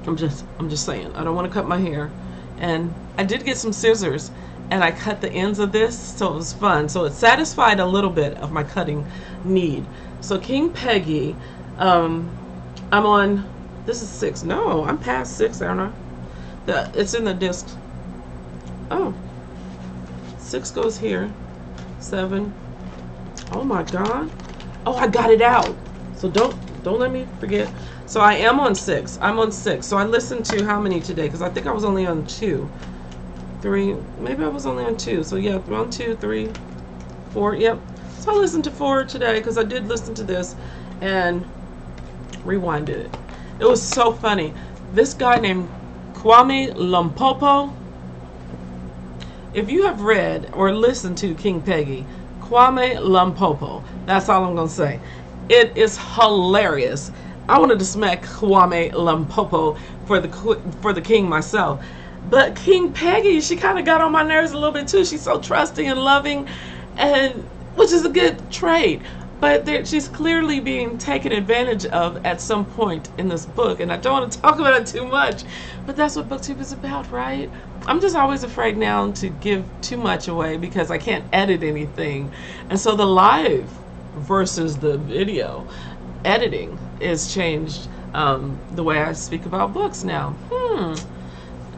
I'm just saying, I don't want to cut my hair. And I did get some scissors, and I cut the ends of this, so it was fun. So it satisfied a little bit of my cutting need. So King Peggy, I'm on, this is 6. No, I'm past 6, aren't I? It's in the disc. Oh, 6 goes here, 7. Oh my God. Oh, I got it out. So don't let me forget. So I am on 6. I'm on 6. So I listened to how many today? Because I think I was only on 2. 3. Maybe I was only on 2. So yeah, 1, 2, 3, 4. Yep. So I listened to 4 today because I did listen to this and rewinded it. It was so funny. This guy named Kwame Limpopo. If you have read or listened to King Peggy, Kwame Limpopo. That's all I'm going to say. It is hilarious. I wanted to smack Kwame Limpopo for the king myself. But King Peggy, she kind of got on my nerves a little bit too. She's so trusting and loving, and which is a good trait. But she's clearly being taken advantage of at some point in this book. And I don't want to talk about it too much, but that's what Booktube is about, right? I'm just always afraid now to give too much away because I can't edit anything. And so the live versus the video editing is changed the way I speak about books now.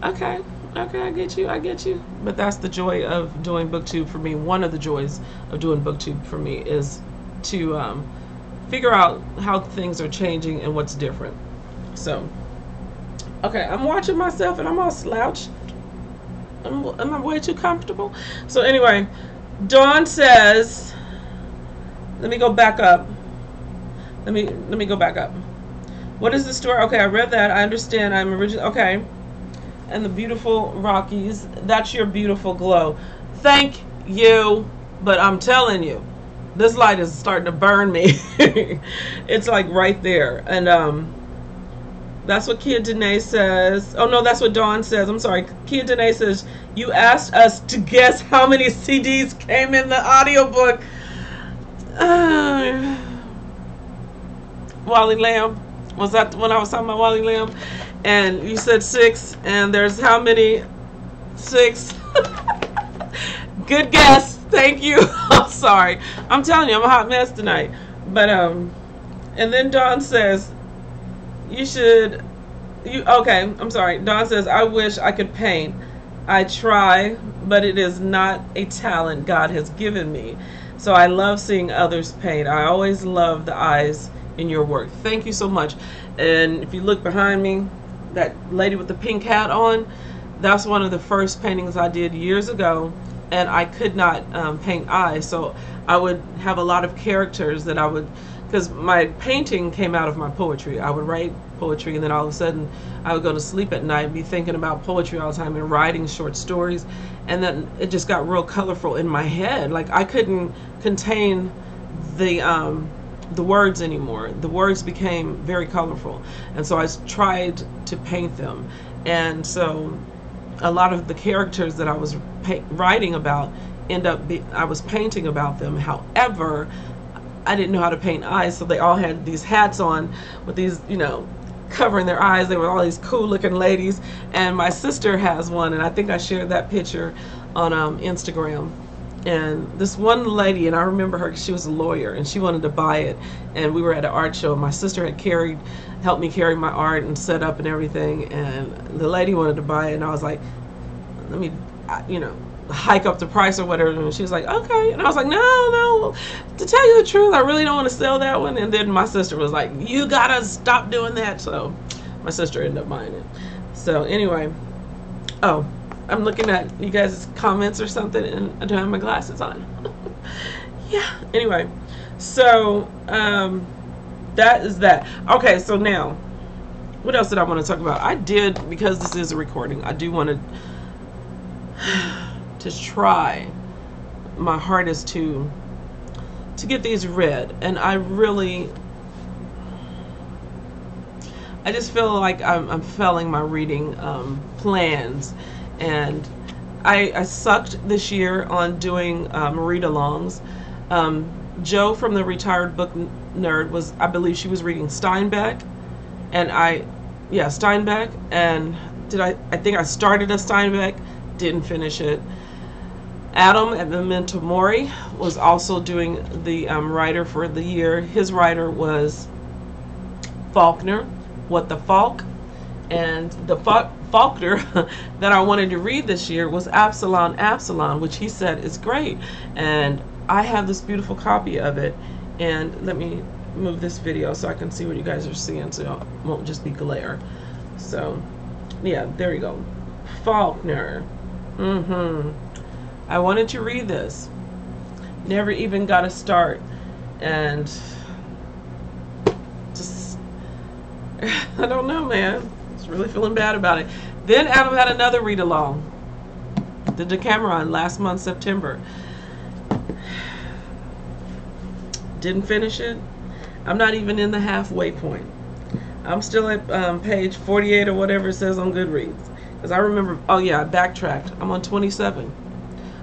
Okay, I get you. But that's the joy of doing Booktube for me. One of the joys of doing Booktube for me is to figure out how things are changing and what's different. So, okay, I'm watching myself and I'm all slouched. Am I way too comfortable? So anyway, Dawn says, let me go back up. Let me go back up. What is the story? Okay, I read that. I understand. I'm original. Okay. And the beautiful Rockies. That's your beautiful glow. Thank you. But I'm telling you, this light is starting to burn me. It's like right there. And that's what Kia Danae says. Oh no, that's what Dawn says. I'm sorry. Kia Danae says, you asked us to guess how many CDs came in the audiobook. Wally Lamb. Was that when I was talking about Wally Lamb? And you said 6, and there's how many? 6. Good guess. Thank you. I'm sorry. I'm telling you, I'm a hot mess tonight. But and then Dawn says, okay, I'm sorry. Dawn says, I wish I could paint. I try, but it is not a talent God has given me. So I love seeing others paint. I always love the eyes in your work. Thank you so much. And if you look behind me, that lady with the pink hat on, that's one of the first paintings I did years ago, and I could not paint eyes, so I would have a lot of characters that I would, because my painting came out of my poetry. I would write poetry, and then all of a sudden I would go to sleep at night and be thinking about poetry all the time and writing short stories, and then it just got real colorful in my head. Like I couldn't contain the words anymore. The words became very colorful, and so I tried to paint them. And so a lot of the characters that I was writing about I was painting about them. However, I didn't know how to paint eyes, so they all had these hats on with these, you know, covering their eyes. They were all these cool looking ladies, and my sister has one, and I think I shared that picture on Instagram. And this one lady, and I remember her, she was a lawyer, and she wanted to buy it, and we were at an art show. My sister had helped me carry my art and set up and everything, and the lady wanted to buy it, and I was like, let me, you know, hike up the price or whatever, and she was like, okay, and I was like, no, to tell you the truth, I really don't want to sell that one. And then my sister was like, you gotta stop doing that. So my sister ended up buying it. So anyway, oh, I'm looking at you guys' comments or something, and I don't have my glasses on. Yeah, anyway, so that is that. Okay, so now, what else did I want to talk about? I did, because this is a recording, I do want to try my hardest to get these read, and I just feel like I'm failing my reading plans. And I sucked this year on doing read-alongs. Joe from the Retired Book Nerd was, I believe she was reading Steinbeck, and Steinbeck, and I think I started a Steinbeck, didn't finish it. Adam at Memento Mori was also doing the writer for the year. His writer was Faulkner, What the Falk, and the Faulkner that I wanted to read this year was Absalom, which he said is great. And I have this beautiful copy of it, and let me move this video so I can see what you guys are seeing, so it won't just be glare. So yeah, there you go, Faulkner. I wanted to read this, never even got a start, and just I don't know, man. Really feeling bad about it. Then Adam had another read along, the Decameron, last month, September. Didn't finish it. I'm not even in the halfway point. I'm still at page 48 or whatever it says on Goodreads. Because I remember, oh yeah, I backtracked. I'm on 27.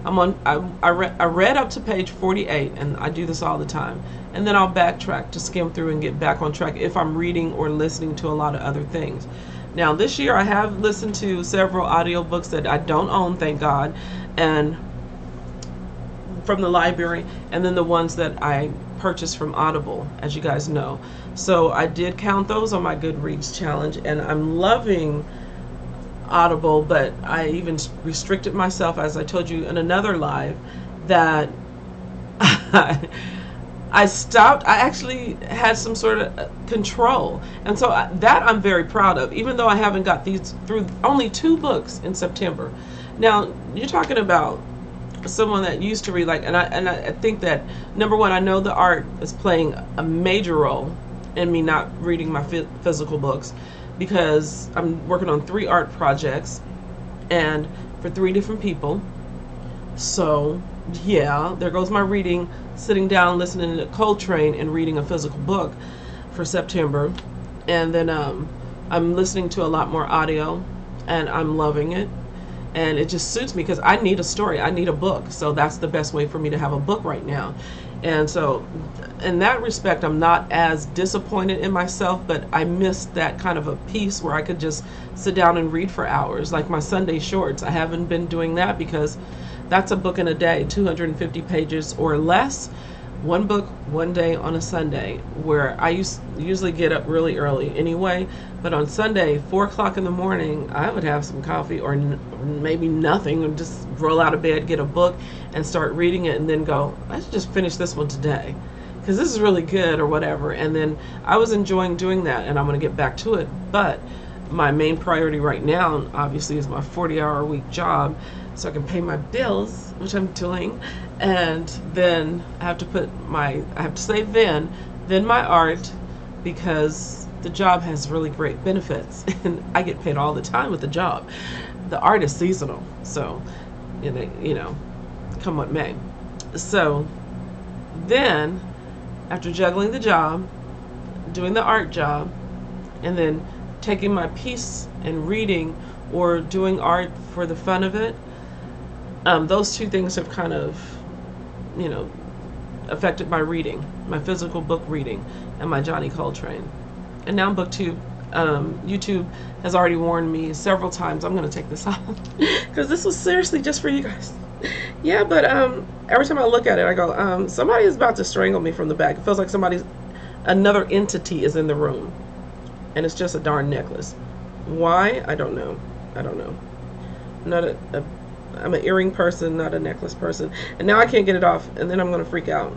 I read up to page 48, and I do this all the time. And then I'll backtrack to skim through and get back on track if I'm reading or listening to a lot of other things. Now this year I have listened to several audiobooks that I don't own, thank God, and from the library, and then the ones that I purchased from Audible, as you guys know. So I did count those on my Goodreads challenge, and I'm loving Audible, but I even restricted myself, as I told you in another live, that I stopped. I actually had some sort of control, and so that I'm very proud of, even though I haven't got these through only 2 books in September. Now you're talking about someone that used to read, like, and I think that, number one, I know the art is playing a major role in me not reading my physical books, because I'm working on 3 art projects and for 3 different people. So yeah, there goes my reading, sitting down, listening to Coltrane and reading a physical book for September. And then I'm listening to a lot more audio, and I'm loving it. And it just suits me, because I need a story, I need a book. So that's the best way for me to have a book right now. And so in that respect, I'm not as disappointed in myself, but I missed that kind of a piece where I could just sit down and read for hours, like my Sunday shorts. I haven't been doing that because that's a book in a day, 250 pages or less. one book one day on a Sunday, where I usually get up really early anyway, but on Sunday, 4 o'clock in the morning, I would have some coffee or maybe nothing, and just roll out of bed, get a book, and start reading it, and then go, I should just finish this one today, because this is really good or whatever. And then I was enjoying doing that, and I'm going to get back to it. But my main priority right now, obviously, is my 40-hour-a-week job, so I can pay my bills, which I'm doing, and then I have to save then my art, because the job has really great benefits, and I get paid all the time with the job. The art is seasonal, so you know, come what may. So then, after juggling the job, doing the art job, and then taking my piece and reading or doing art for the fun of it, those two things have kind of, you know, affected my reading, my physical book reading, and my Johnny Coltrane. And now Booktube, YouTube has already warned me several times I'm going to take this off, because this was seriously just for you guys. Yeah, but every time I look at it, I go, somebody is about to strangle me from the back. It feels like another entity is in the room, and it's just a darn necklace. Why? I don't know. I don't know. I'm an earring person, not a necklace person. And now I can't get it off, and then I'm going to freak out.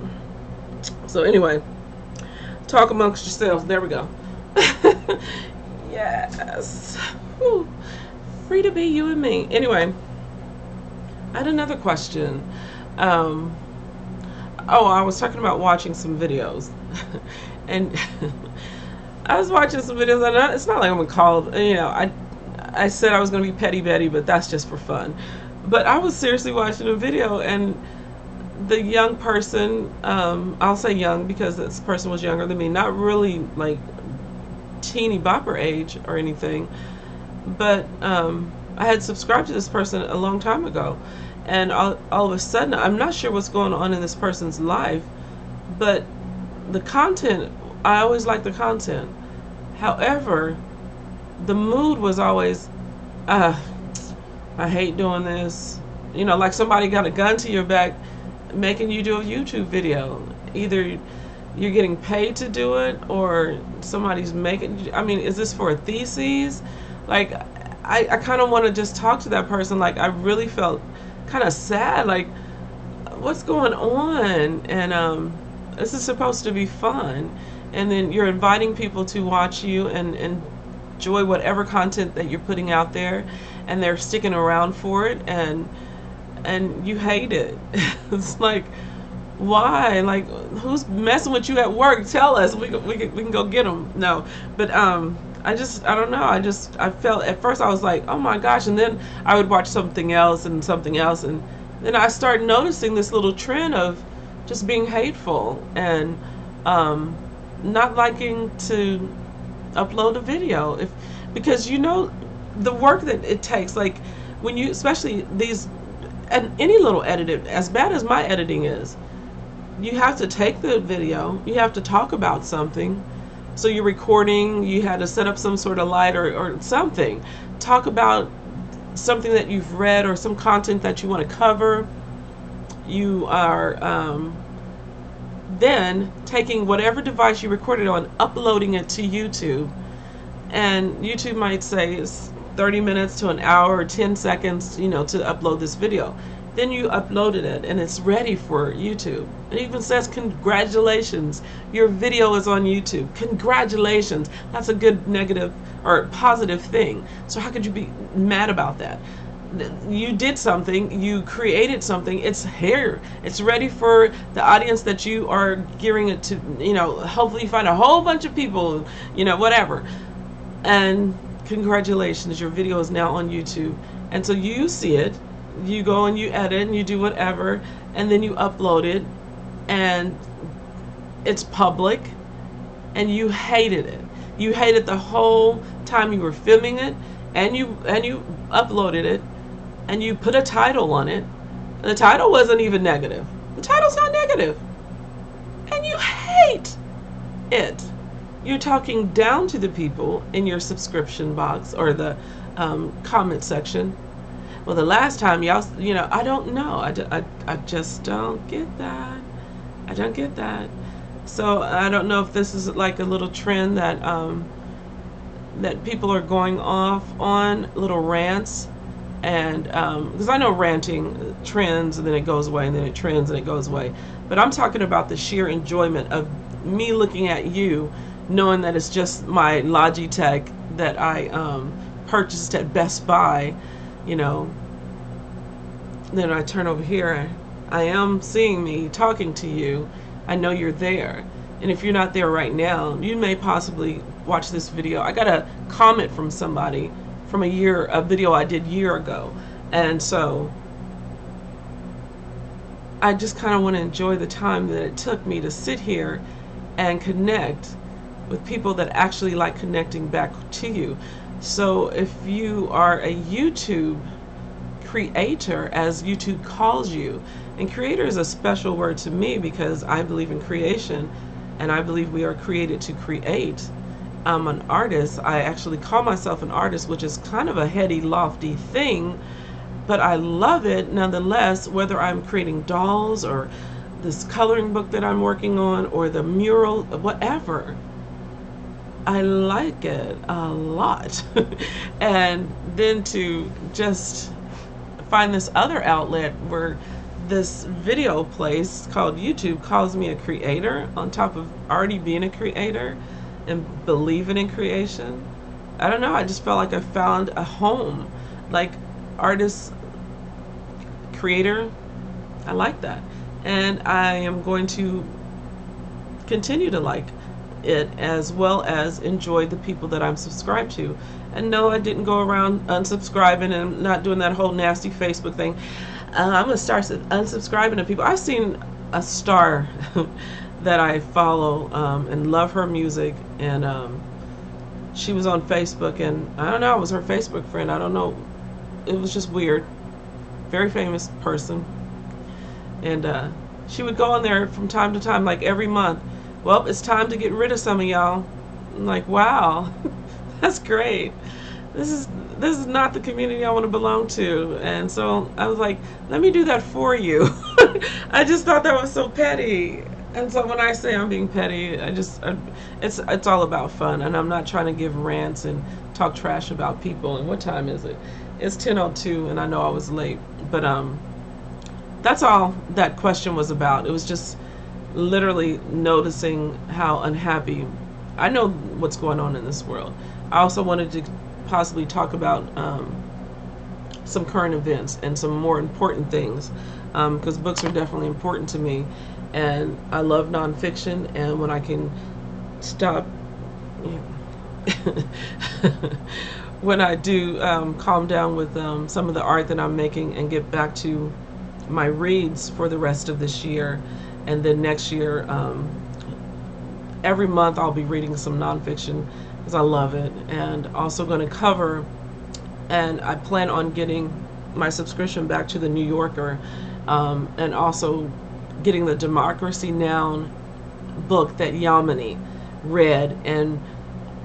So anyway, talk amongst yourselves. There we go. Yes. Whew. Free to be you and me. Anyway, I had another question. Oh, I was talking about watching some videos. And I was watching some videos, and it's not like I'm called, you know, I said I was going to be Petty Betty, but that's just for fun. But I was seriously watching a video, and the young person, I'll say young because this person was younger than me, not really like teeny bopper age or anything, but I had subscribed to this person a long time ago, and all of a sudden, I'm not sure what's going on in this person's life, but the content, I always liked the content. However, the mood was always, I hate doing this. You know, like somebody got a gun to your back making you do a YouTube video. Either you're getting paid to do it, or somebody's making, I mean, is this for a thesis? Like, I kind of want to just talk to that person. Like, I really felt kind of sad, like, what's going on? And this is supposed to be fun, and then you're inviting people to watch you and enjoy whatever content that you're putting out there, and they're sticking around for it, and you hate it. It's like, why? Like, who's messing with you at work? Tell us. We can go get them. No, but I don't know. I felt, at first I was like, oh my gosh, and then I would watch something else, and then I started noticing this little trend of just being hateful and not liking to upload a video, because you know the work that it takes, like when you, especially these, and any little edit, as bad as my editing is, you have to take the video, you have to talk about something, so you're recording, you had to set up some sort of light or something, talk about something that you've read or some content that you want to cover. You are then taking whatever device you recorded on, uploading it to YouTube, and YouTube might say it's 30 minutes to an hour or 10 seconds, you know, to upload this video. Then you uploaded it and it's ready for YouTube. It even says, congratulations, your video is on YouTube. Congratulations. That's a good negative or positive thing. So how could you be mad about that? You did something, you created something, it's here, it's ready for the audience that you are gearing it to, you know, hopefully you find a whole bunch of people, you know, whatever. And congratulations, your video is now on YouTube. And so you see it, you go and you edit and you do whatever, and then you upload it, and it's public, and you hated it. You hated the whole time you were filming it, and you uploaded it, and you put a title on it. The title wasn't even negative. The title's not negative. And you hate it. You're talking down to the people in your subscription box or the comment section. Well, the last time y'all, you know, I don't know. I just don't get that. I don't get that. So I don't know if this is like a little trend that that people are going off on, little rants. And because I know ranting trends and then it goes away, and then it trends and it goes away, but I'm talking about the sheer enjoyment of me looking at you, knowing that it's just my Logitech that I purchased at Best Buy, you know. Then I turn over here, I am seeing me talking to you. I know you're there, and if you're not there right now, you may possibly watch this video. I got a comment from somebody from a video I did a year ago, and so I just kind of want to enjoy the time that it took me to sit here and connect with people that actually like connecting back to you. So if you are a YouTube creator, as YouTube calls you, and creator is a special word to me because I believe in creation and I believe we are created to create. I'm an artist. I actually call myself an artist, which is kind of a heady, lofty thing, but I love it nonetheless, whether I'm creating dolls or this coloring book that I'm working on or the mural, whatever. I like it a lot. And then to just find this other outlet where this video place called YouTube calls me a creator on top of already being a creator and believing in creation. I don't know, I just felt like I found a home. Like artist, creator, I like that. And I am going to continue to like it, as well as enjoy the people that I'm subscribed to. And no, I didn't go around unsubscribing and not doing that whole nasty Facebook thing. I'm going to start unsubscribing to people. I've seen a star that I follow and love her music, and she was on Facebook, and I don't know, I was her Facebook friend. I don't know, it was just weird. Very famous person, and she would go on there from time to time, like every month. Well, it's time to get rid of some of y'all. I'm like, wow, that's great. This is not the community I want to belong to. And so I was like, let me do that for you. I just thought that was so petty. And so when I say I'm being petty, it's all about fun, and I'm not trying to give rants and talk trash about people. And what time is it? It's 10:02, and I know I was late. But that's all that question was about. It was just literally noticing how unhappy. I know what's going on in this world. I also wanted to possibly talk about some current events and some more important things, because books are definitely important to me, and I love nonfiction. And when I can stop, when I do calm down with some of the art that I'm making and get back to my reads for the rest of this year, and then next year, every month I'll be reading some nonfiction because I love it. And also going to cover, and I plan on getting my subscription back to the New Yorker, and also getting the Democracy Now! Book that Yamini read. And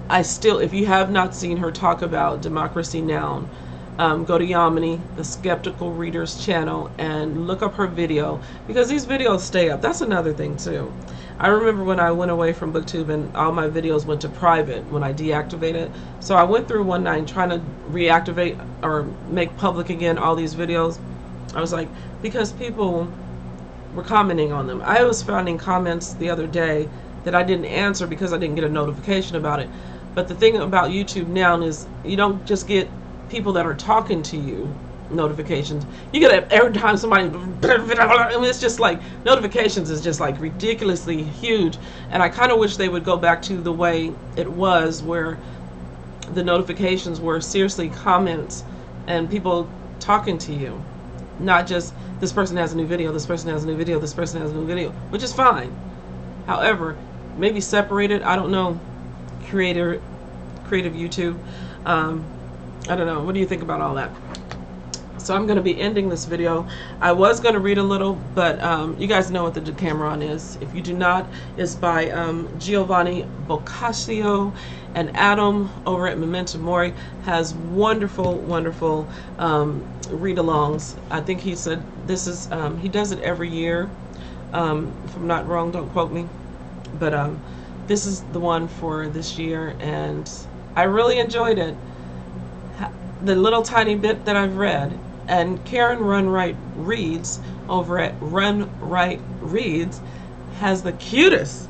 I still, if you have not seen her talk about Democracy Now!, go to Yamini, the Skeptical Readers channel, and look up her video, because these videos stay up. That's another thing too. I remember when I went away from Booktube and all my videos went to private when I deactivated. So I went through one night trying to reactivate or make public again all these videos. I was like, because people were commenting on them. I was finding comments the other day that I didn't answer because I didn't get a notification about it. But the thing about YouTube now is you don't just get people that are talking to you notifications. You get every time somebody, I mean, it's just like notifications is just like ridiculously huge. And I kind of wish they would go back to the way it was, where the notifications were seriously comments and people talking to you, not just this person has a new video, this person has a new video, this person has a new video, which is fine. However, maybe separated, I don't know, creative YouTube. I don't know. What do you think about all that? So I'm going to be ending this video. I was going to read a little, but you guys know what the Decameron is. If you do not, it's by Giovanni Boccaccio, and Adam over at Memento Mori has wonderful, wonderful read-alongs. I think he said this is, he does it every year. If I'm not wrong, don't quote me. But this is the one for this year, and I really enjoyed it. The little tiny bit that I've read, and Karen Runright Reads over at Runright Reads has the cutest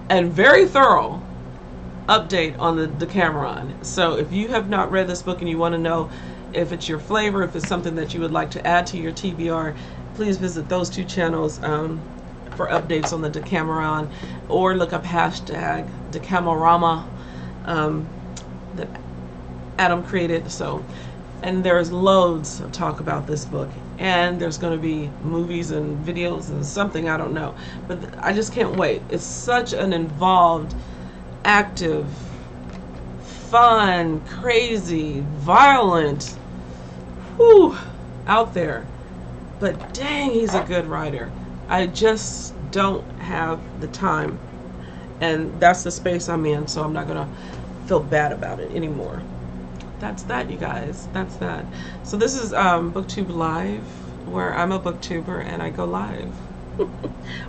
and very thorough update on the Decameron. So if you have not read this book and you want to know if it's your flavor, if it's something that you would like to add to your TBR, please visit those two channels for updates on the Decameron, or look up hashtag Decamerama that Adam created. So, and there's loads of talk about this book, and there's going to be movies and videos and something, I don't know, but I just can't wait. It's such an involved, active, fun, crazy, violent, out there, but dang, he's a good writer. I just don't have the time, and that's the space I'm in, so I'm not gonna feel bad about it anymore. That's that, you guys. That's that. So this is Booktube Live, where I'm a booktuber and I go live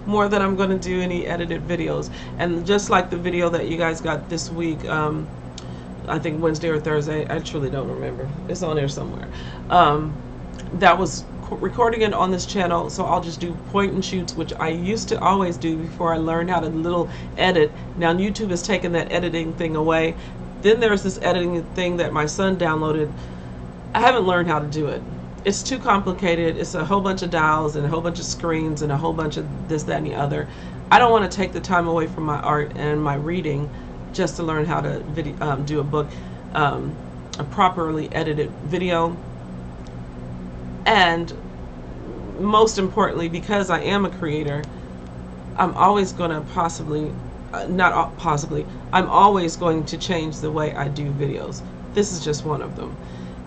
more than I'm going to do any edited videos. And just like the video that you guys got this week, I think Wednesday or Thursday, I truly don't remember, it's on there somewhere, that was recording it on this channel, so I'll just do point and shoots, which I used to always do before I learned how to little edit. Now YouTube has taken that editing thing away. Then there's this editing thing that my son downloaded. I haven't learned how to do it. It's too complicated. It's a whole bunch of dials and a whole bunch of screens and a whole bunch of this, that, and the other. I don't want to take the time away from my art and my reading just to learn how to do a book, a properly edited video. And most importantly, because I am a creator, I'm always going to I'm always going to change the way I do videos. This is just one of them,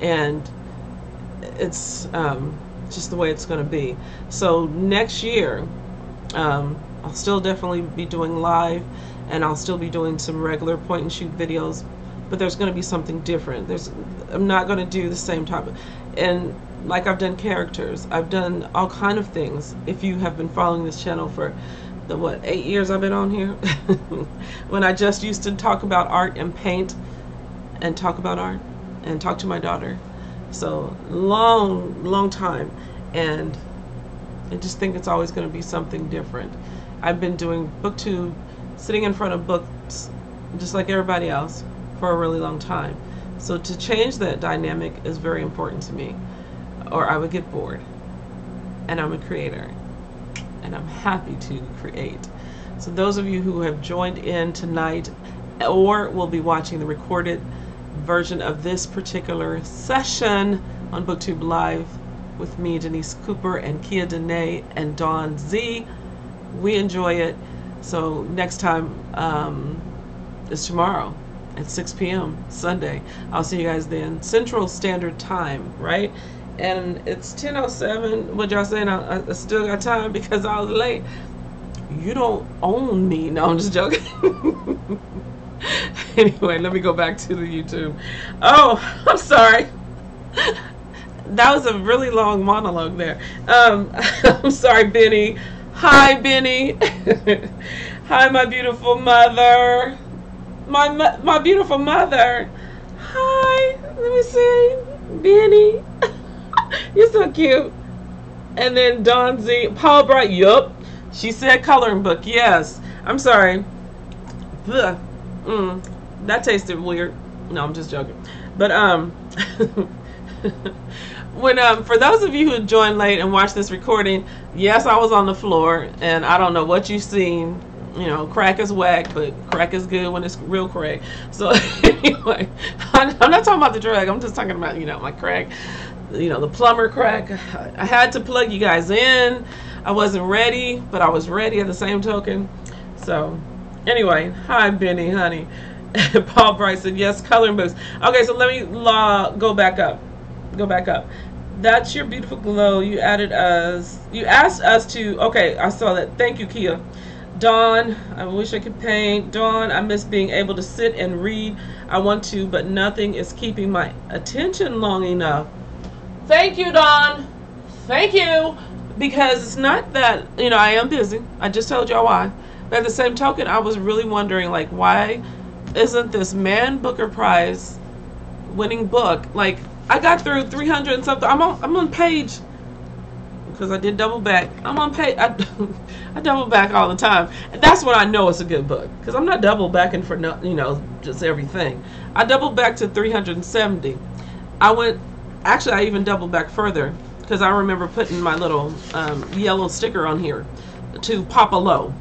and it's just the way it's going to be. So next year, I'll still definitely be doing live, and I'll still be doing some regular point and shoot videos, but there's going to be something different. I'm not going to do the same type of, and like I've done characters, I've done all kind of things. If you have been following this channel for the 8 years I've been on here, when I just used to talk about art and paint and talk about art and talk to my daughter. So long time, and I just think it's always going to be something different. I've been doing Booktube, sitting in front of books just like everybody else for a really long time. So to change that dynamic is very important to me, or I would get bored. And I'm a creator, and I'm happy to create. So those of you who have joined in tonight or will be watching the recorded version of this particular session on Booktube Live with me, Denise Cooper, and Kia Dene and Dawn Z, we enjoy it. So next time is tomorrow at 6 p.m. Sunday. I'll see you guys then. Central Standard Time, right? And it's 10:07. What y'all saying? I still got time because I was late. You don't own me. No, I'm just joking. Anyway, let me go back to the YouTube. Oh, I'm sorry. That was a really long monologue there. I'm sorry, Benny. Hi, Benny. Hi, my beautiful mother. My beautiful mother. Hi. Let me see. Benny. You're so cute. And then Dawn Z. Paul Bright. Yup. She said coloring book. Yes. I'm sorry. Ugh. That tasted weird. No, I'm just joking. But when for those of you who joined late and watched this recording, yes, I was on the floor, and I don't know what you've seen. You know, crack is whack, but crack is good when it's real crack. So anyway, I'm not talking about the drug. I'm just talking about, you know, my crack. You know, the plumber crack. I had to plug you guys in. I wasn't ready, but I was ready at the same token. So anyway, hi Benny, honey. Paul Bright said yes, coloring books. Okay, so let me go back up. Go back up. That's your beautiful glow. You added us. You asked us to. Okay, I saw that. Thank you, Kia. Dawn, I wish I could paint. Dawn, I miss being able to sit and read. I want to, but nothing is keeping my attention long enough. Thank you, Dawn. Thank you. Because it's not that, you know, I am busy. I just told y'all why. But at the same token, I was really wondering, like, why isn't this Man Booker Prize winning book, like, I got through 300 and something. I'm on page, because I did double back. I'm on page. I double back all the time, and that's when I know it's a good book, because I'm not double backing for no, you know, just everything. I doubled back to 370. Actually, I even doubled back further, because I remember putting my little yellow sticker on here to Papa Low.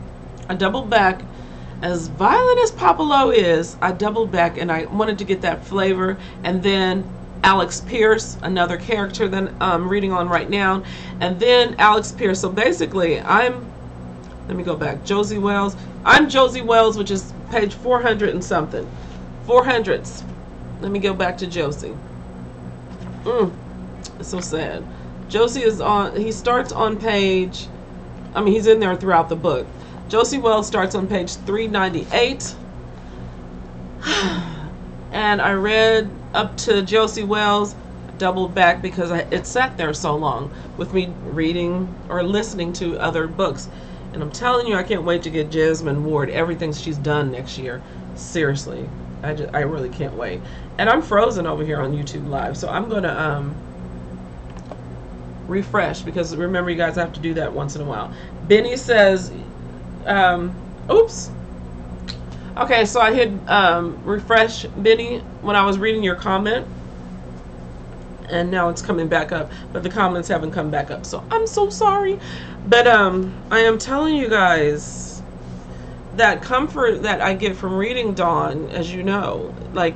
I doubled back. As violent as Papa Low is, I doubled back and I wanted to get that flavor. And then Alex Pierce, another character that I'm reading on right now. And then Alex Pierce. So basically, let me go back. Josie Wells. I'm Josie Wells, which is page 400 and something. 400s. Let me go back to Josie. It's so sad. Josie is on, he starts on page, I mean, he's in there throughout the book. Josie Wells starts on page 398. And I read up to Josie Wells, doubled back because it sat there so long with me reading or listening to other books. And I'm telling you, I can't wait to get Jasmine Ward, everything she's done next year. Seriously, I really can't wait. And I'm frozen over here on YouTube Live, so I'm going to refresh, because remember, you guys have to do that once in a while. Benny says, oops. Okay, so I hit refresh, Benny, when I was reading your comment, and now it's coming back up, but the comments haven't come back up, so I'm so sorry. But I am telling you guys that comfort that I get from reading Dawn, as you know, like,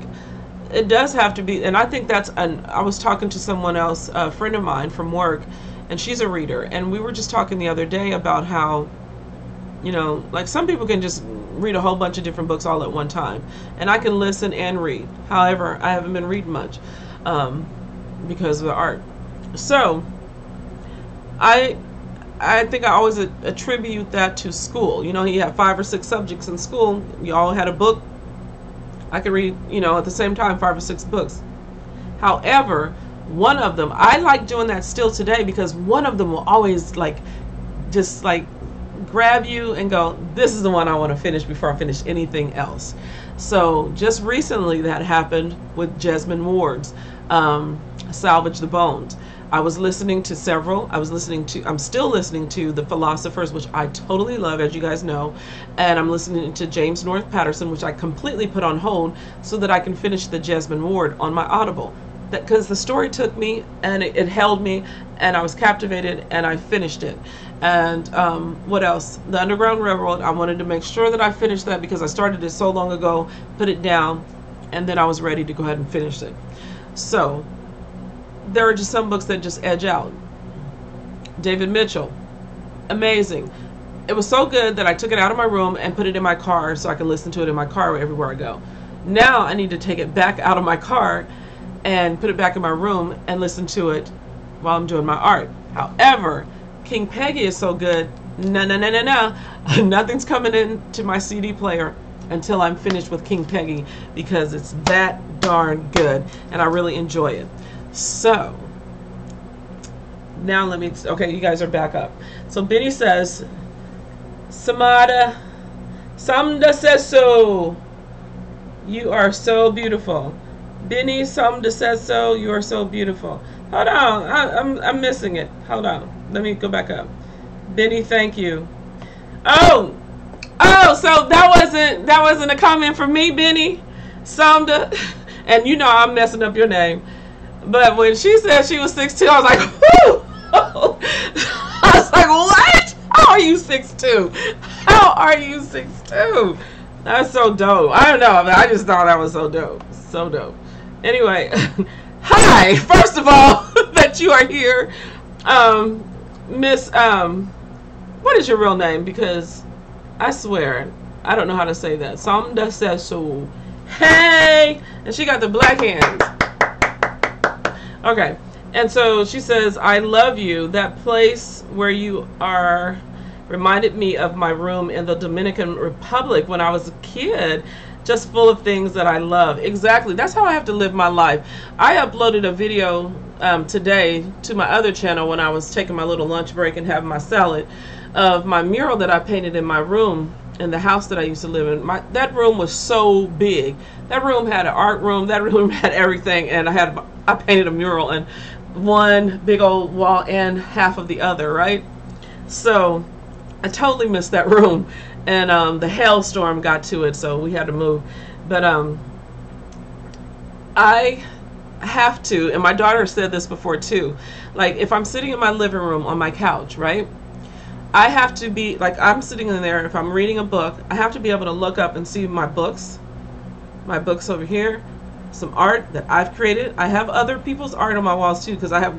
it does have to be, and I think that's, I was talking to someone else, a friend of mine from work, and she's a reader, and we were just talking the other day about how, you know, like, some people can just read a whole bunch of different books all at one time, and I can listen and read. However, I haven't been reading much because of the art. So I think I always attribute that to school. You know, you have 5 or 6 subjects in school. You all had a book. I could read, you know, at the same time 5 or 6 books. However, one of them, I like doing that still today, because one of them will always, like, just like grab you and go, this is the one I want to finish before I finish anything else. So just recently that happened with Jasmine Ward's Salvage the Bones. I was listening to several. I'm still listening to The Philosophers, which I totally love, as you guys know. And I'm listening to James North Patterson, which I completely put on hold so that I can finish the Jasmine Ward on my Audible. Because the story took me, and it held me, and I was captivated, and I finished it. And what else? The Underground Railroad, I wanted to make sure that I finished that, because I started it so long ago, put it down, and then I was ready to go ahead and finish it. So there are just some books that just edge out. David Mitchell, amazing. It was so good that I took it out of my room and put it in my car so I could listen to it in my car everywhere I go. Now I need to take it back out of my car and put it back in my room and listen to it while I'm doing my art. However, King Peggy is so good. No. Nothing's coming into my CD player until I'm finished with King Peggy, because it's that darn good and I really enjoy it. So now okay, you guys are back up. So Benny says, Samda says so. You are so beautiful. Benny, Samda says so. You are so beautiful. Hold on, I'm missing it. Hold on, let me go back up. Benny, thank you. Oh, so that wasn't a comment from me, Benny. Samda, and you know I'm messing up your name. But when she said she was 6'2", I was like, whoo! I was like, what? How are you 6'2"? How are you 6'2"? That's so dope. I don't know, but I just thought that was so dope. So dope. Anyway, hi, first of all, that you are here. Miss, what is your real name? Because I swear, I don't know how to say that. Samda says so. Hey! And she got the black hands. Okay, and so she says, I love you. That place where you are reminded me of my room in the Dominican Republic when I was a kid, just full of things that I love. Exactly, that's how I have to live my life. I uploaded a video today to my other channel when I was taking my little lunch break and having my salad of my mural that I painted in my room in the house that I used to live in. That room was so big. That room had an art room. That room had everything, and I painted a mural in one big old wall and half of the other, right? So I totally missed that room, and the hailstorm got to it, so we had to move. But I have to, and my daughter said this before too, like if I'm sitting in my living room on my couch, right, I have to be like, I'm sitting in there, if I'm reading a book, I have to be able to look up and see my books over here, some art that I've created. I have other people's art on my walls too, because I have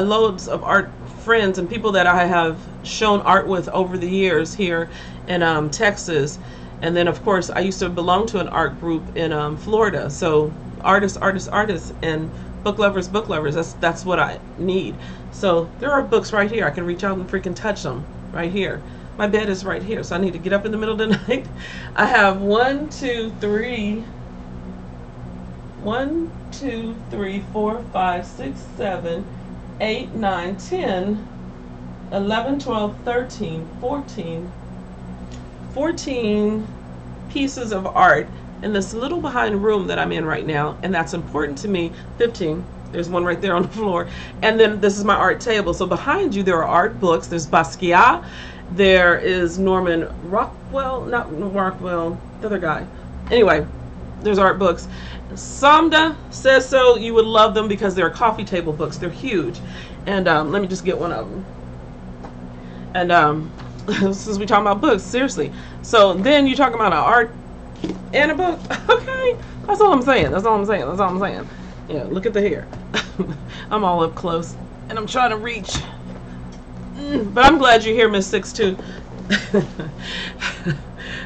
loads of art friends and people that I have shown art with over the years here in Texas. And then of course I used to belong to an art group in Florida. So artists, and book lovers. That's what I need. So there are books right here. I can reach out and freaking touch them right here. My bed is right here, so I need to get up in the middle of the night. I have 1, 2, 3, 4, 5, 6, 7, 8, 9, 10, 11, 12, 13, 14 pieces of art in this little behind room that I'm in right now, and that's important to me. 15. There's one right there on the floor, and then this is my art table. So behind you there are art books. There's Basquiat, there is Norman Rockwell, not Rockwell, the other guy. Anyway, there's art books. Samda says so. You would love them because they're coffee table books. They're huge. And let me just get one of them. And since we talking about books, seriously. So then you talking about an art and a book. Okay, that's all I'm saying. Yeah, look at the hair. I'm all up close and I'm trying to reach. But I'm glad you're here, Miss 6'2".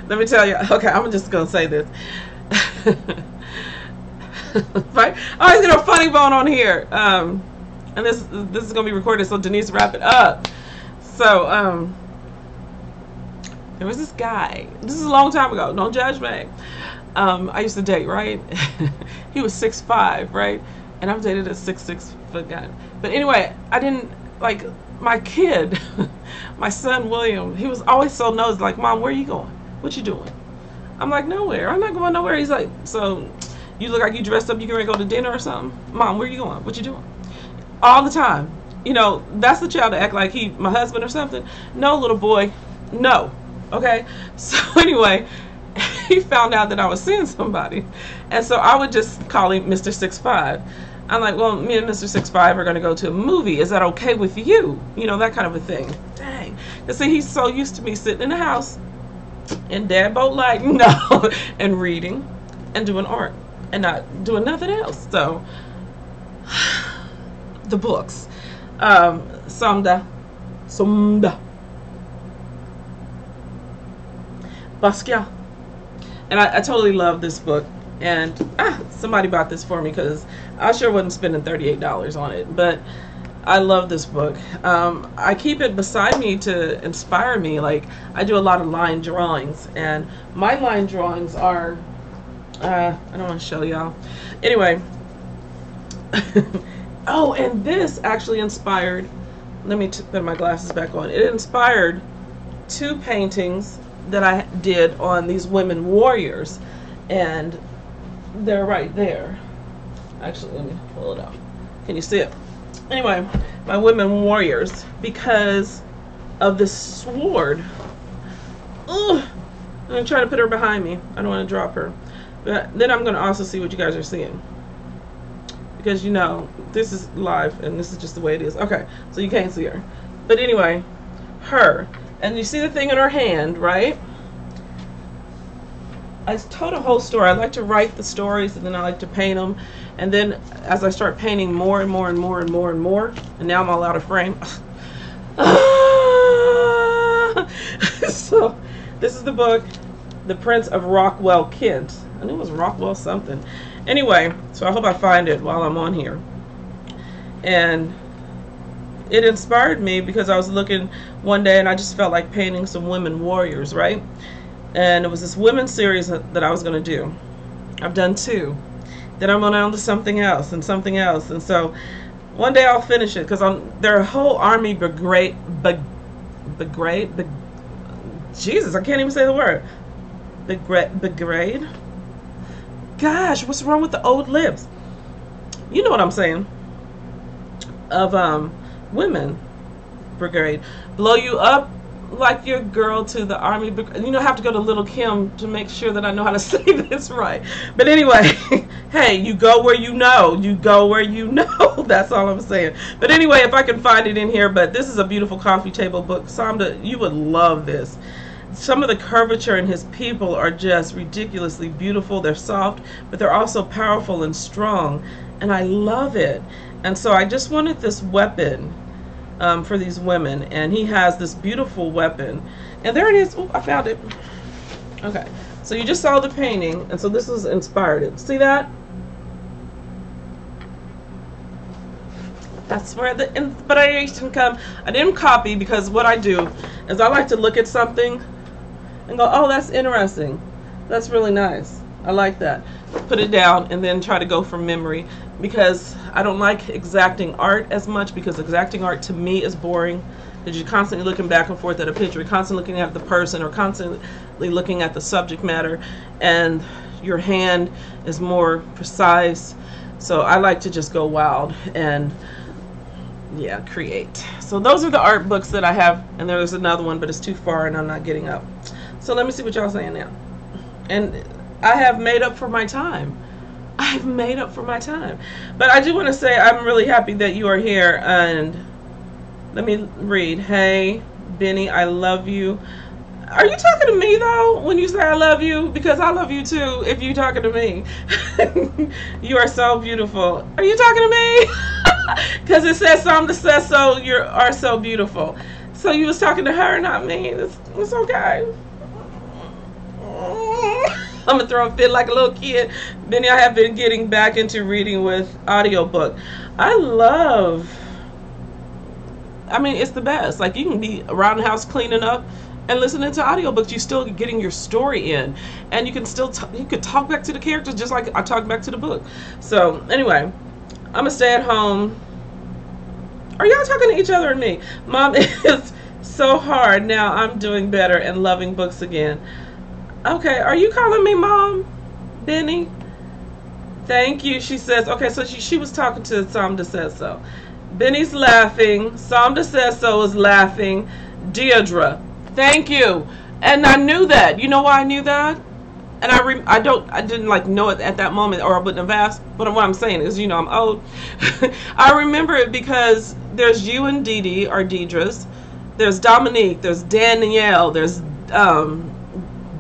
Let me tell you. Okay, I'm just gonna say this. Right? I always get a funny bone on here. And this is gonna be recorded, so Denise, wrap it up. So there was this guy. This is a long time ago. Don't judge me. I used to date, right? He was 6'5", right? And I've dated a 6'6" foot guy. But anyway, I didn't like my kid, my son William. He was always so nosy, like, Mom, where are you going? What you doing? I'm like, nowhere. I'm not going nowhere. He's like, so you look like you dressed up. You can go to dinner or something? Mom, where you going? What you doing? All the time. You know, that's the child to act like he my husband or something. No, little boy. No. Okay. So anyway, he found out that I was seeing somebody, and so I would just call him Mr. 6'5". I'm like, well, me and Mr. 6'5" are going to go to a movie. Is that okay with you? You know, that kind of a thing. Dang. You see, he's so used to me sitting in the house and dad boat lighting, no, and reading and doing art and not doing nothing else. So the books, Samda, Basquiat. And I totally love this book. And somebody bought this for me because I sure wasn't spending $38 on it. But I love this book. I keep it beside me to inspire me. Like, I do a lot of line drawings. And my line drawings are, I don't want to show y'all. Anyway. Oh, and this actually inspired, let me put my glasses back on. It inspired 2 paintings that I did on these women warriors, and they're right there. Actually, let me pull it out. Can you see it? Anyway, my women warriors, because of this sword. Ugh, I'm trying to put her behind me. I don't want to drop her. But then I'm going to also see what you guys are seeing, because you know this is live and this is just the way it is. Okay, so you can't see her, but anyway, her. And you see the thing in her hand, right? I told a whole story. I like to write the stories, and then I like to paint them. And then as I start painting more and more, and now I'm all out of frame. So this is the book, The Prince of Rockwell Kent. I knew it was Rockwell something. Anyway, so I hope I find it while I'm on here. And it inspired me because I was looking one day and I just felt like painting some women warriors, right? And it was this women series that I was going to do. I've done 2. Then I'm on to something else and something else. And so One day I'll finish it because their whole army brigade. Jesus, I can't even say the word. Brigade. Gosh, what's wrong with the old lips? You know what I'm saying. Of women brigade. Blow you up like your girl to the army. You know, I have to go to Little Kim to make sure that I know how to say this right. But anyway, hey, you go where you know. You go where you know. That's all I'm saying. But anyway, if I can find it in here. But this is a beautiful coffee table book. Samda, you would love this. Some of the curvature in his people are just ridiculously beautiful. They're soft, but they're also powerful and strong. And I love it. And so I just wanted this weapon for these women. And he has this beautiful weapon. And there it is. Oh, I found it. Okay. So you just saw the painting. And so this was inspired. See that? That's where the inspiration comes. I didn't copy because what I do is I like to look at something and go, oh, that's interesting. That's really nice. I like that. Put it down and then try to go from memory, because I don't like exacting art as much, because exacting art to me is boring. Because you're constantly looking back and forth at a picture, you're constantly looking at the person or constantly looking at the subject matter, and your hand is more precise. So I like to just go wild and yeah, create. So those are the art books that I have, and there's another one, but it's too far and I'm not getting up. So let me see what y'all saying now. And I have made up for my time. I've made up for my time. But I do want to say I'm really happy that you are here. And let me read. Hey, Benny, I love you. Are you talking to me though when you say I love you? Because I love you too if you're talking to me. You are so beautiful. Are you talking to me? Because it says something that says so. You are so beautiful. So you was talking to her, not me. It's okay. I'm gonna throw a fit like a little kid. Benny, I have been getting back into reading with audiobook. I mean, it's the best. Like, you can be around the house cleaning up and listening to audiobooks. You're still getting your story in, and you can still you could talk back to the characters just like I talk back to the book. So anyway, I'm gonna stay at home. Are y'all talking to each other and me? Mom, it's so hard. Now I'm doing better and loving books again. Okay, are you calling me Mom, Benny? Thank you. She says, okay, so she was talking to Samda Says So. Benny's laughing. Samda Says So is laughing. Deirdre, thank you. And I knew that. You know why I knew that? And I didn't like know it at that moment, or I wouldn't have asked. But what I'm saying is, you know, I'm old. I remember it because there's you and Dee Dee, or Deidre's. There's Dominique. There's Danielle. There's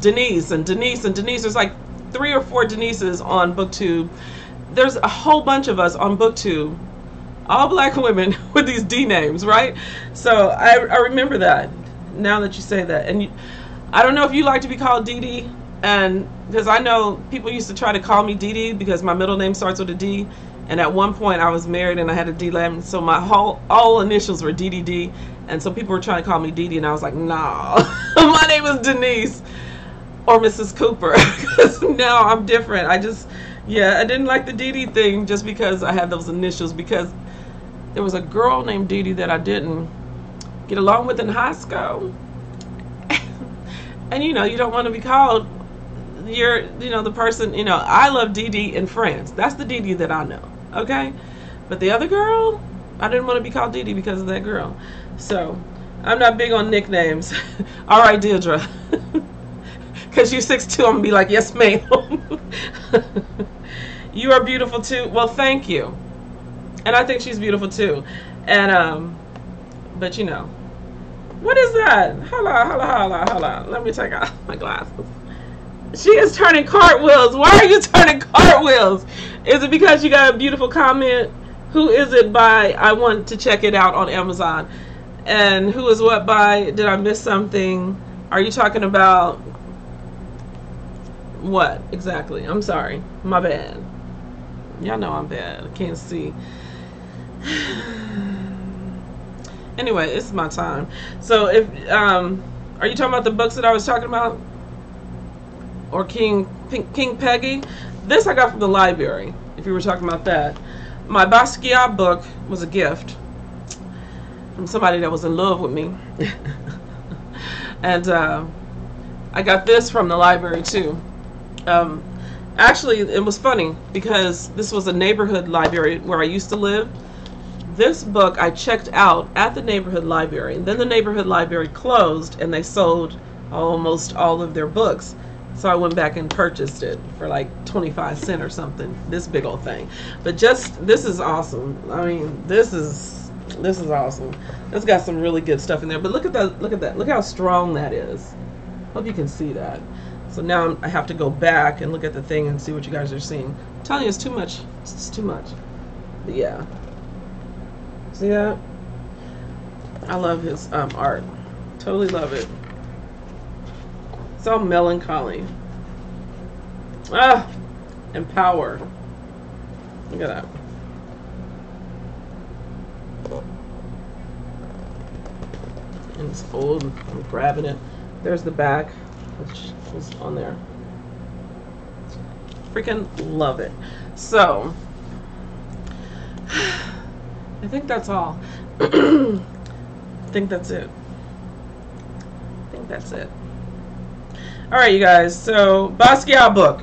Denise and Denise and Denise. There's like 3 or 4 Denises on Booktube. There's a whole bunch of us on Booktube, all black women with these D names, right? So I remember that now that you say that. And I don't know if you like to be called Dee Dee, and because I know people used to try to call me Dee Dee because my middle name starts with a D, and at one point I was married and I had a D name, so my all initials were DDD, and so people were trying to call me Dee Dee, and I was like, nah, my name is Denise or Mrs. Cooper, because now I'm different. I didn't like the Dee Dee thing just because I had those initials, because there was a girl named Dee Dee that I didn't get along with in high school. And you know, you don't want to be called the person, I love Dee Dee in France. That's the Dee Dee that I know, okay? But the other girl, I didn't want to be called Dee Dee because of that girl. So, I'm not big on nicknames. All right, Deirdre. Because you're 6'2", I'm going to be like, yes, ma'am. You are beautiful, too. Well, thank you. And I think she's beautiful, too. And, but, what is that? Hold on. Let me take off my glasses. She is turning cartwheels. Why are you turning cartwheels? Is it because you got a beautiful comment? Who is it by? I want to check it out on Amazon. And who is what by? Did I miss something? Are you talking about what exactly? I'm sorry. My bad. Y'all know I'm bad. I can't see. Anyway, it's my time. So if are you talking about the books that I was talking about? Or King Peggy? This I got from the library, if you were talking about that. My Basquiat book was a gift from somebody that was in love with me. And I got this from the library too. Actually, it was funny because this was a neighborhood library where I used to live. This book I checked out at the neighborhood library. Then the neighborhood library closed and they sold almost all of their books. So I went back and purchased it for like 25 cents or something. This big old thing. But just, this is awesome. I mean, this is awesome. It's got some really good stuff in there. But look at that, look at that. Look how strong that is. Hope you can see that. So now I have to go back and look at the thing and see what you guys are seeing. I'm telling you, it's too much. It's too much. But yeah. See that? I love his art. Totally love it. It's all melancholy. Ah! And power. Look at that. And it's old. I'm grabbing it. There's the back, which is on there. Freaking love it. So, I think that's all. I think that's it. I think that's it. Alright, you guys. So, Basquiat book.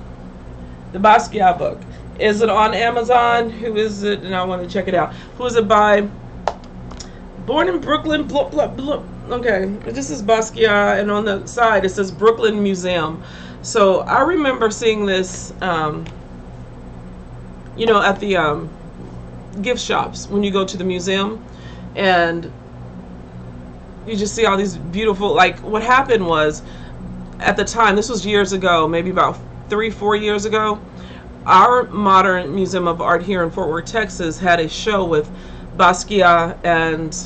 The Basquiat book. Is it on Amazon? Who is it? And I want to check it out. Who is it by? Born in Brooklyn. Blah, blah, blah. Okay, this is Basquiat, and on the side it says Brooklyn Museum. So I remember seeing this, you know, at the gift shops when you go to the museum, and you just see all these beautiful, like, what happened was, at the time, this was years ago, maybe about 3-4 years ago, our Modern Museum of Art here in Fort Worth, Texas had a show with Basquiat and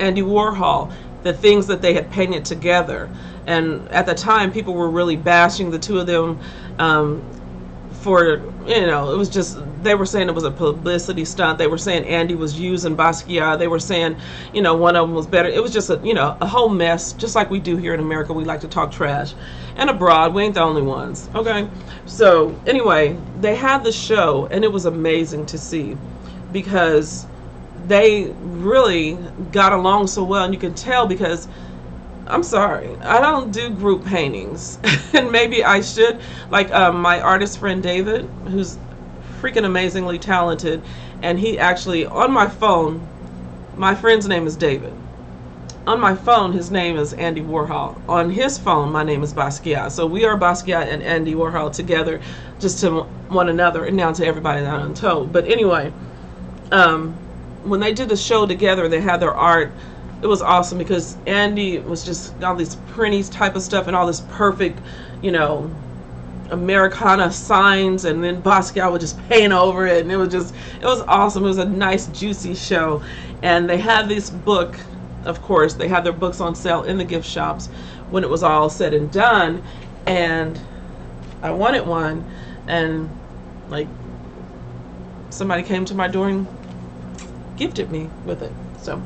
Andy Warhol, the things that they had painted together. And at the time, people were really bashing the two of them for, you know, it was just, they were saying it was a publicity stunt. They were saying Andy was using Basquiat. They were saying, you know, one of them was better. It was just a, you know, a whole mess, just like we do here in America. We like to talk trash. And abroad, we ain't the only ones, okay? So anyway, they had the show, and it was amazing to see because they really got along so well, and you can tell because, I'm sorry, I don't do group paintings, and maybe I should. Like my artist friend David, who's freaking amazingly talented, and he actually, on my phone, my friend's name is David. On my phone, his name is Andy Warhol. On his phone, my name is Basquiat. So we are Basquiat and Andy Warhol together, just to one another, and now to everybody that I'm told. But anyway, when they did the show together, they had their art. It was awesome because Andy was just all these printies type of stuff and all this perfect, you know, Americana signs, and then Basquiat would just paint over it, and it was awesome. It was a nice, juicy show. And they had this book, of course, they had their books on sale in the gift shops when it was all said and done, and I wanted one, and like somebody came to my door and gifted me with it. So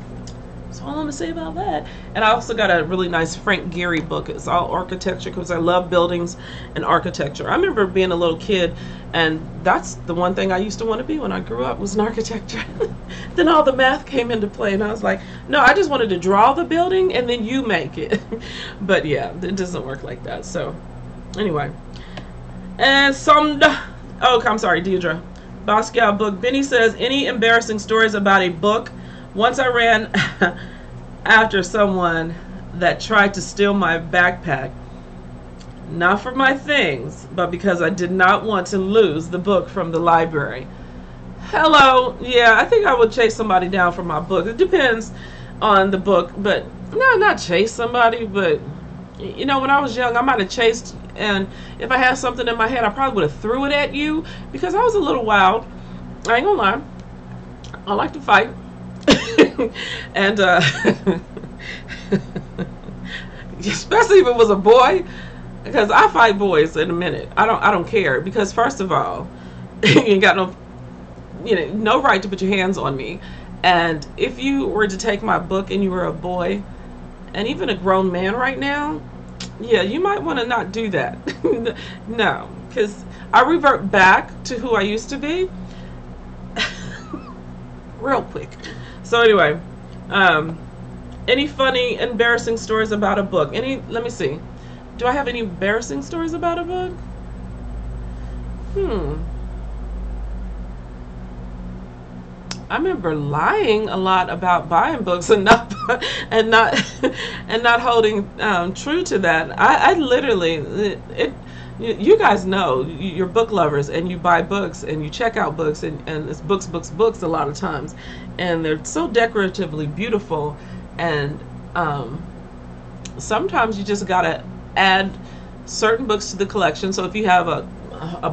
that's all I'm gonna say about that. And I also got a really nice Frank Gehry book. It's all architecture because I love buildings and architecture. I remember being a little kid, and that's the one thing I used to want to be when I grew up, was an architecture. Then all the math came into play, and I was like, no, I just wanted to draw the building and then you make it. But yeah, it doesn't work like that. So anyway, and I'm sorry, Deidre. Basquiat book. Benny says, any embarrassing stories about a book? Once I ran after someone that tried to steal my backpack. Not for my things, but because I did not want to lose the book from the library. Hello. Yeah, I think I would chase somebody down for my book. It depends on the book, but no, not chase somebody, but you know, when I was young, I might have chased, and if I had something in my head, I probably would have threw it at you because I was a little wild. I ain't gonna lie. I like to fight. And especially if it was a boy, because I fight boys in a minute. I don't care, because first of all, you ain't got no right to put your hands on me. And if you were to take my book and you were a boy, and even a grown man right now, yeah, you might want to not do that. No, because I revert back to who I used to be. real quick. So anyway, any funny, embarrassing stories about a book? Let me see. Do I have any embarrassing stories about a book? I remember lying a lot about buying books and not and not and not holding true to that. I literally you guys know, you're book lovers and you buy books and you check out books, and it's books a lot of times, and they're so decoratively beautiful, and sometimes you just gotta add certain books to the collection. So if you have a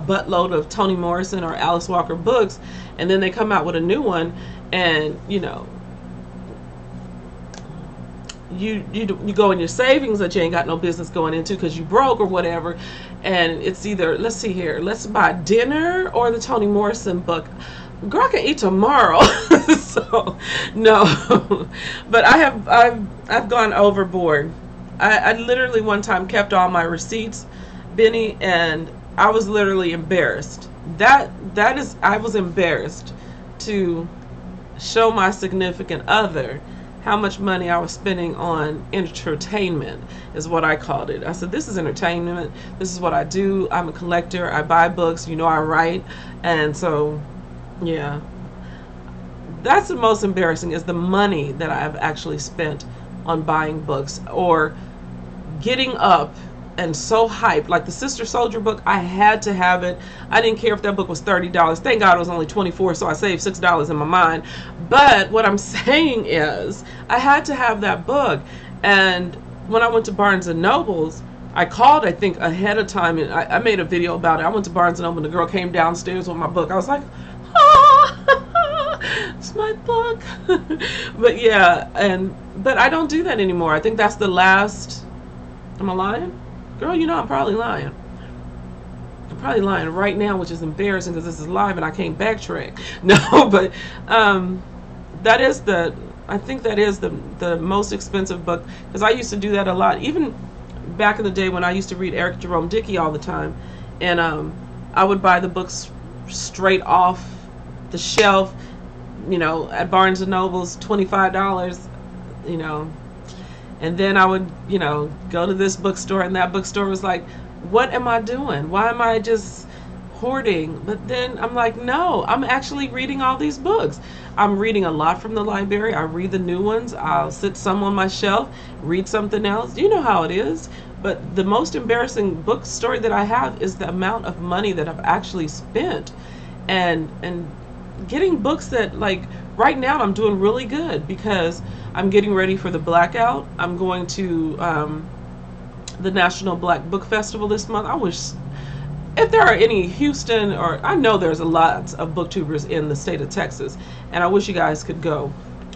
buttload of Toni Morrison or Alice Walker books, and then they come out with a new one, and you go in your savings that you ain't got no business going into because you broke or whatever, and it's either, let's see here, let's buy dinner or the Toni Morrison book. Girl, I can eat tomorrow. So no. But I've gone overboard. I literally one time kept all my receipts, Benny, and I was literally embarrassed. I was embarrassed to show my significant other how much money I was spending on entertainment, is what I called it. I said, this is entertainment. This is what I do. I'm a collector. I buy books. I write. And so, yeah. That's the most embarrassing, is the money that I've actually spent on buying books, or getting up and so hyped. Like the Sister Soldier book, I had to have it. I didn't care if that book was $30. Thank God it was only $24, so I saved $6 in my mind. But what I'm saying is, I had to have that book. And when I went to Barnes and Nobles, I called, I think, ahead of time, and I made a video about it. I went to Barnes and Noble, and the girl came downstairs with my book. I was like, ah, it's my book. But yeah, but I don't do that anymore. I think that's the last. Am I lying? Girl, I'm probably lying. I'm probably lying right now, which is embarrassing because this is live and I can't backtrack. No, but I think that is the most expensive book, because I used to do that a lot, even back in the day when I used to read Eric Jerome Dickey all the time, and I would buy the books straight off the shelf, at Barnes and Noble's, $25, and then I would, go to this bookstore, and that bookstore was like, what am I doing? Why am I just hoarding? But then I'm like, no, I'm actually reading all these books. I'm reading a lot from the library. I read the new ones. I'll sit some on my shelf, read something else. You know how it is. But the most embarrassing book story that I have is the amount of money that I've actually spent, and getting books that, like, right now I'm doing really good because I'm getting ready for the blackout. I'm going to the National Black Book Festival this month. I wish, if there are any Houston, or I know there's a lot of booktubers in the state of Texas, and I wish you guys could go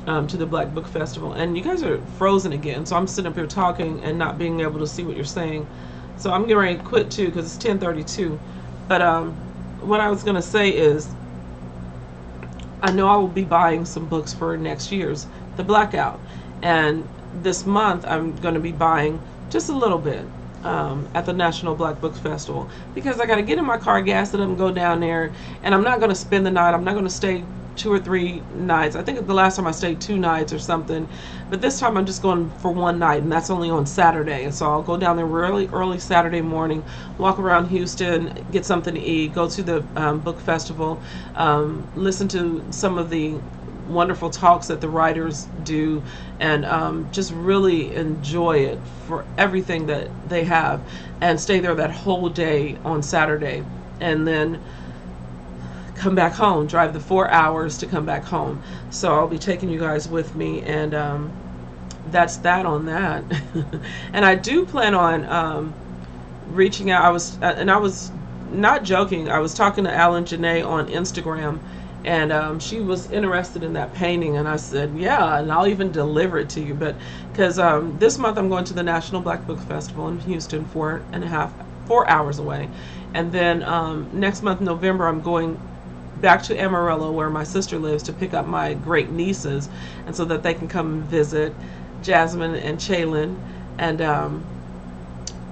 to the Black Book Festival. And you guys are frozen again, so I'm sitting up here talking and not being able to see what you're saying. So I'm getting ready to quit too, because it's 10:32. But what I was going to say is, I know I will be buying some books for next year's the blackout, and this month I'm going to be buying just a little bit at the National Black Book Festival, because I got to get in my car, gas it up, and go down there. And I'm not going to spend the night. I'm not going to stay 2 or 3 nights. I think the last time I stayed 2 nights or something, but this time I'm just going for 1 night, and that's only on Saturday. And so I'll go down there really early Saturday morning, walk around Houston, get something to eat, go to the book festival, listen to some of the wonderful talks that the writers do, and just really enjoy it for everything that they have, and stay there that whole day on Saturday, and then come back home, drive the 4 hours to come back home. So I'll be taking you guys with me, and that's that on that. And I do plan on reaching out. I was not joking. I was talking to Alan Janae on Instagram, and she was interested in that painting, and I said, yeah, and I'll even deliver it to you. But because this month I'm going to the National Black Book Festival in Houston, 4 hours away, and then next month, November, I'm going back to Amarillo, where my sister lives, to pick up my great nieces, and so that they can come and visit, Jasmine and Chaylin, and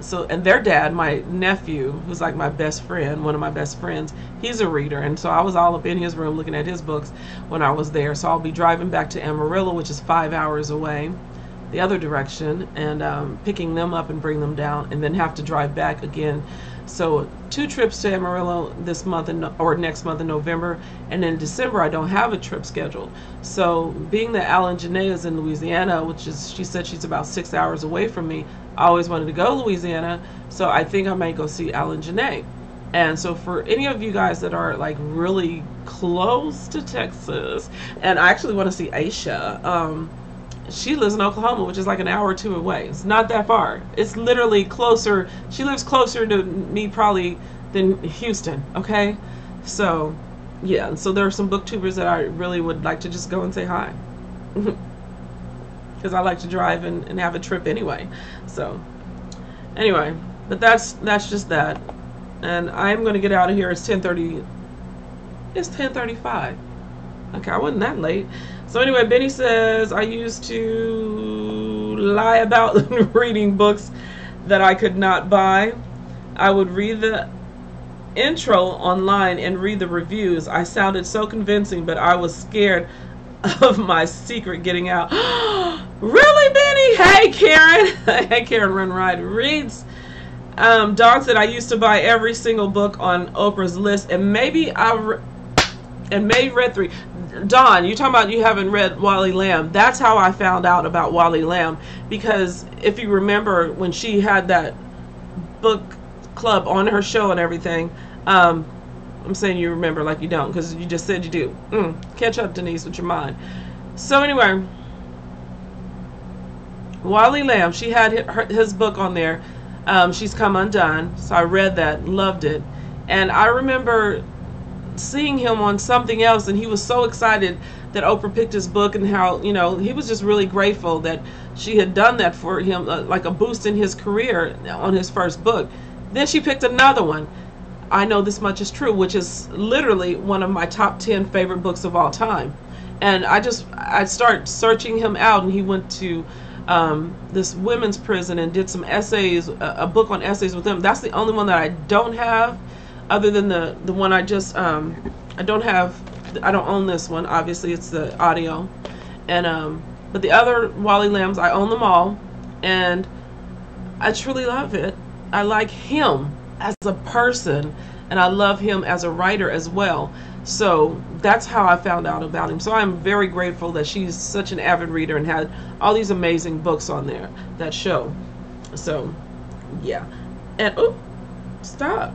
So, and their dad, my nephew, who's like my best friend, one of my best friends, he's a reader. And so I was all up in his room looking at his books when I was there. So I'll be driving back to Amarillo, which is 5 hours away, the other direction, and picking them up and bring them down, and then have to drive back again. So 2 trips to Amarillo this month or next month in November, and in December I don't have a trip scheduled. So being that Alan Janae is in Louisiana, which is, she said she's about 6 hours away from me, I always wanted to go to Louisiana, so I think I might go see Alan Janae. And so for any of you guys that are like really close to Texas, and I actually want to see Aisha, she lives in Oklahoma, which is like an hour or 2 away. It's not that far. It's literally closer. She lives closer to me probably than Houston, okay? So, yeah. So there are some booktubers that I really would like to just go and say hi. Because I like to drive and have a trip anyway. So, anyway. But that's just that. And I'm going to get out of here. It's 10:30. It's 10:35. Okay, I wasn't that late. So anyway, Benny says, I used to lie about reading books that I could not buy. I would read the intro online and read the reviews. I sounded so convincing, but I was scared of my secret getting out. Really, Benny? Hey, Karen. Hey, Karen Run Ride reads. Dog said, I used to buy every single book on Oprah's list, and maybe read 3. Dawn, you talking about you haven't read Wally Lamb. That's how I found out about Wally Lamb, because if you remember when she had that book club on her show and everything, I'm saying you remember like you don't, because you just said you do. Catch up, Denise, with your mind. So anyway, Wally Lamb, she had his book on there, She's Come Undone. So I read that, loved it, and I remember seeing him on something else, and he was so excited that Oprah picked his book, and how, you know, he was just really grateful that she had done that for him, like a boost in his career on his first book. Then she picked another one, I Know This Much Is True, which is literally one of my top 10 favorite books of all time. And I started searching him out, and he went to this women's prison and did some essays, a book on essays with them. That's the only one that I don't have, other than the one I just, I don't own this one, obviously it's the audio, and but the other Wally Lambs, I own them all, and I truly love it. I like him as a person, and I love him as a writer as well. So that's how I found out about him. So I'm very grateful that she's such an avid reader and had all these amazing books on there, that show. So yeah. And oh, stop.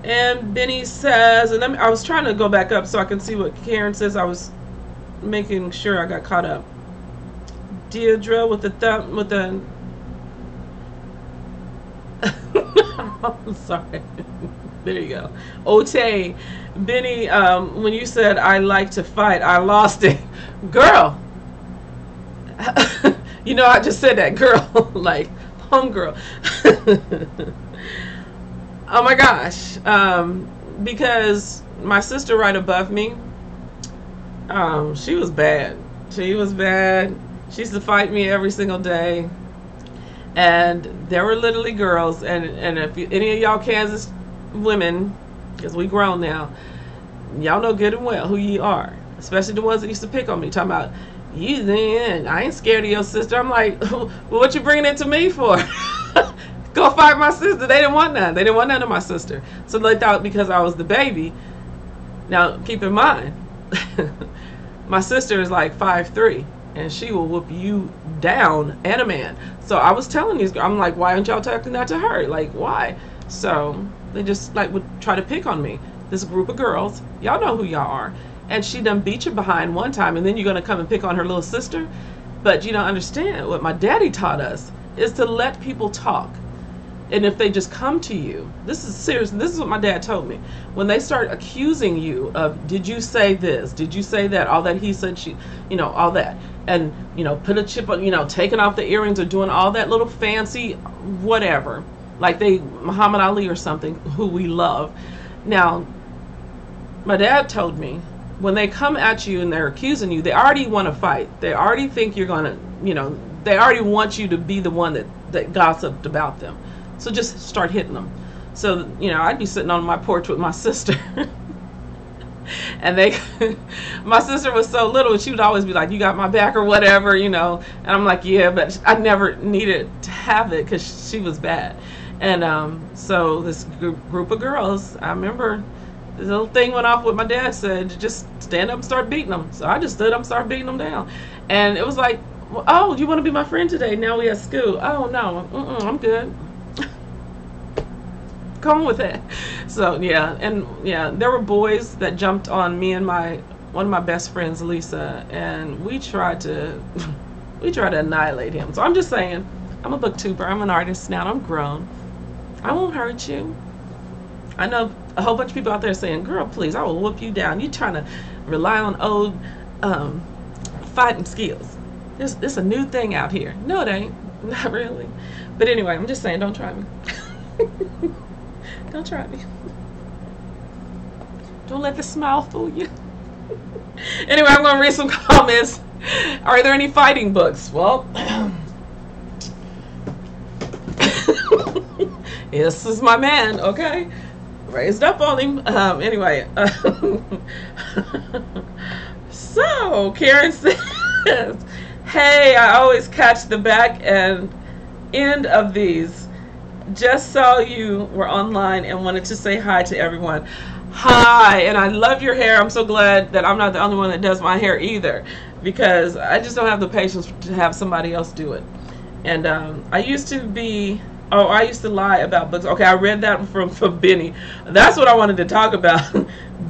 And Benny says, and I was trying to go back up so I can see what Karen says. I was making sure I got caught up. Deirdre with the thumb, with the I'm sorry. There you go. Ote, Benny, when you said I like to fight, I lost it. Girl. You know, I just said that, girl. Like, homegirl. Oh my gosh. Because my sister right above me, she was bad. She was bad. She used to fight me every single day. And there were literally girls, and if any of y'all Kansas women, because we grown now, y'all know good and well who you are, especially the ones that used to pick on me, talking about, you then, I ain't scared of your sister. I'm like, well, what you bringing it to me for? Go fight my sister. They didn't want none. They didn't want none of my sister. So they thought because I was the baby. Now, keep in mind, my sister is like 5'3", and she will whoop you down, and a man. So I was telling these girls, I'm like, why aren't y'all talking that to her? Like, why? So they just like would try to pick on me. This group of girls, y'all know who y'all are. And she done beat you behind one time, and then you're gonna come and pick on her little sister? But you don't understand, what my daddy taught us is to let people talk. And if they just come to you, this is serious, this is what my dad told me. When they start accusing you of, did you say this? Did you say that? All that he said, she, you know, all that. And, you know, put a chip on, you know, taking off the earrings or doing all that little fancy whatever. Like they, Muhammad Ali or something, who we love. Now, my dad told me, when they come at you and they're accusing you, they already want to fight. They already think you're going to, you know, they already want you to be the one that gossiped about them. So just start hitting them. So, you know, I'd be sitting on my porch with my sister. And my sister was so little, she would always be like, you got my back or whatever, you know. And I'm like, yeah, but I never needed to have it because she was bad. And so this group of girls, I remember this little thing went off what my dad said, just stand up and start beating them. So I just stood up and started beating them down. And it was like, oh, you want to be my friend today? Now we at school. Oh, no, I'm good. Come on with that. So yeah, and yeah, there were boys that jumped on me and one of my best friends, Lisa, and we tried to annihilate him. So I'm just saying, I'm a booktuber, I'm an artist now, I'm grown. I won't hurt you. I know a whole bunch of people out there saying, girl, please, I will whoop you down. You trying to rely on old fighting skills. It's a new thing out here. No, it ain't. Not really. But anyway, I'm just saying, don't try me. Don't try me. Don't let the smile fool you. Anyway, I'm going to read some comments. Are there any fighting books? Well, this is my man, okay? Raised up on him. Anyway. So, Karen says, hey, I always catch the back and end of these. Just saw you were online and wanted to say hi to everyone. Hi, and I love your hair. I'm so glad that I'm not the only one that does my hair either, because I just don't have the patience to have somebody else do it. And I used to lie about books. Okay, I read that from Benny. That's what I wanted to talk about.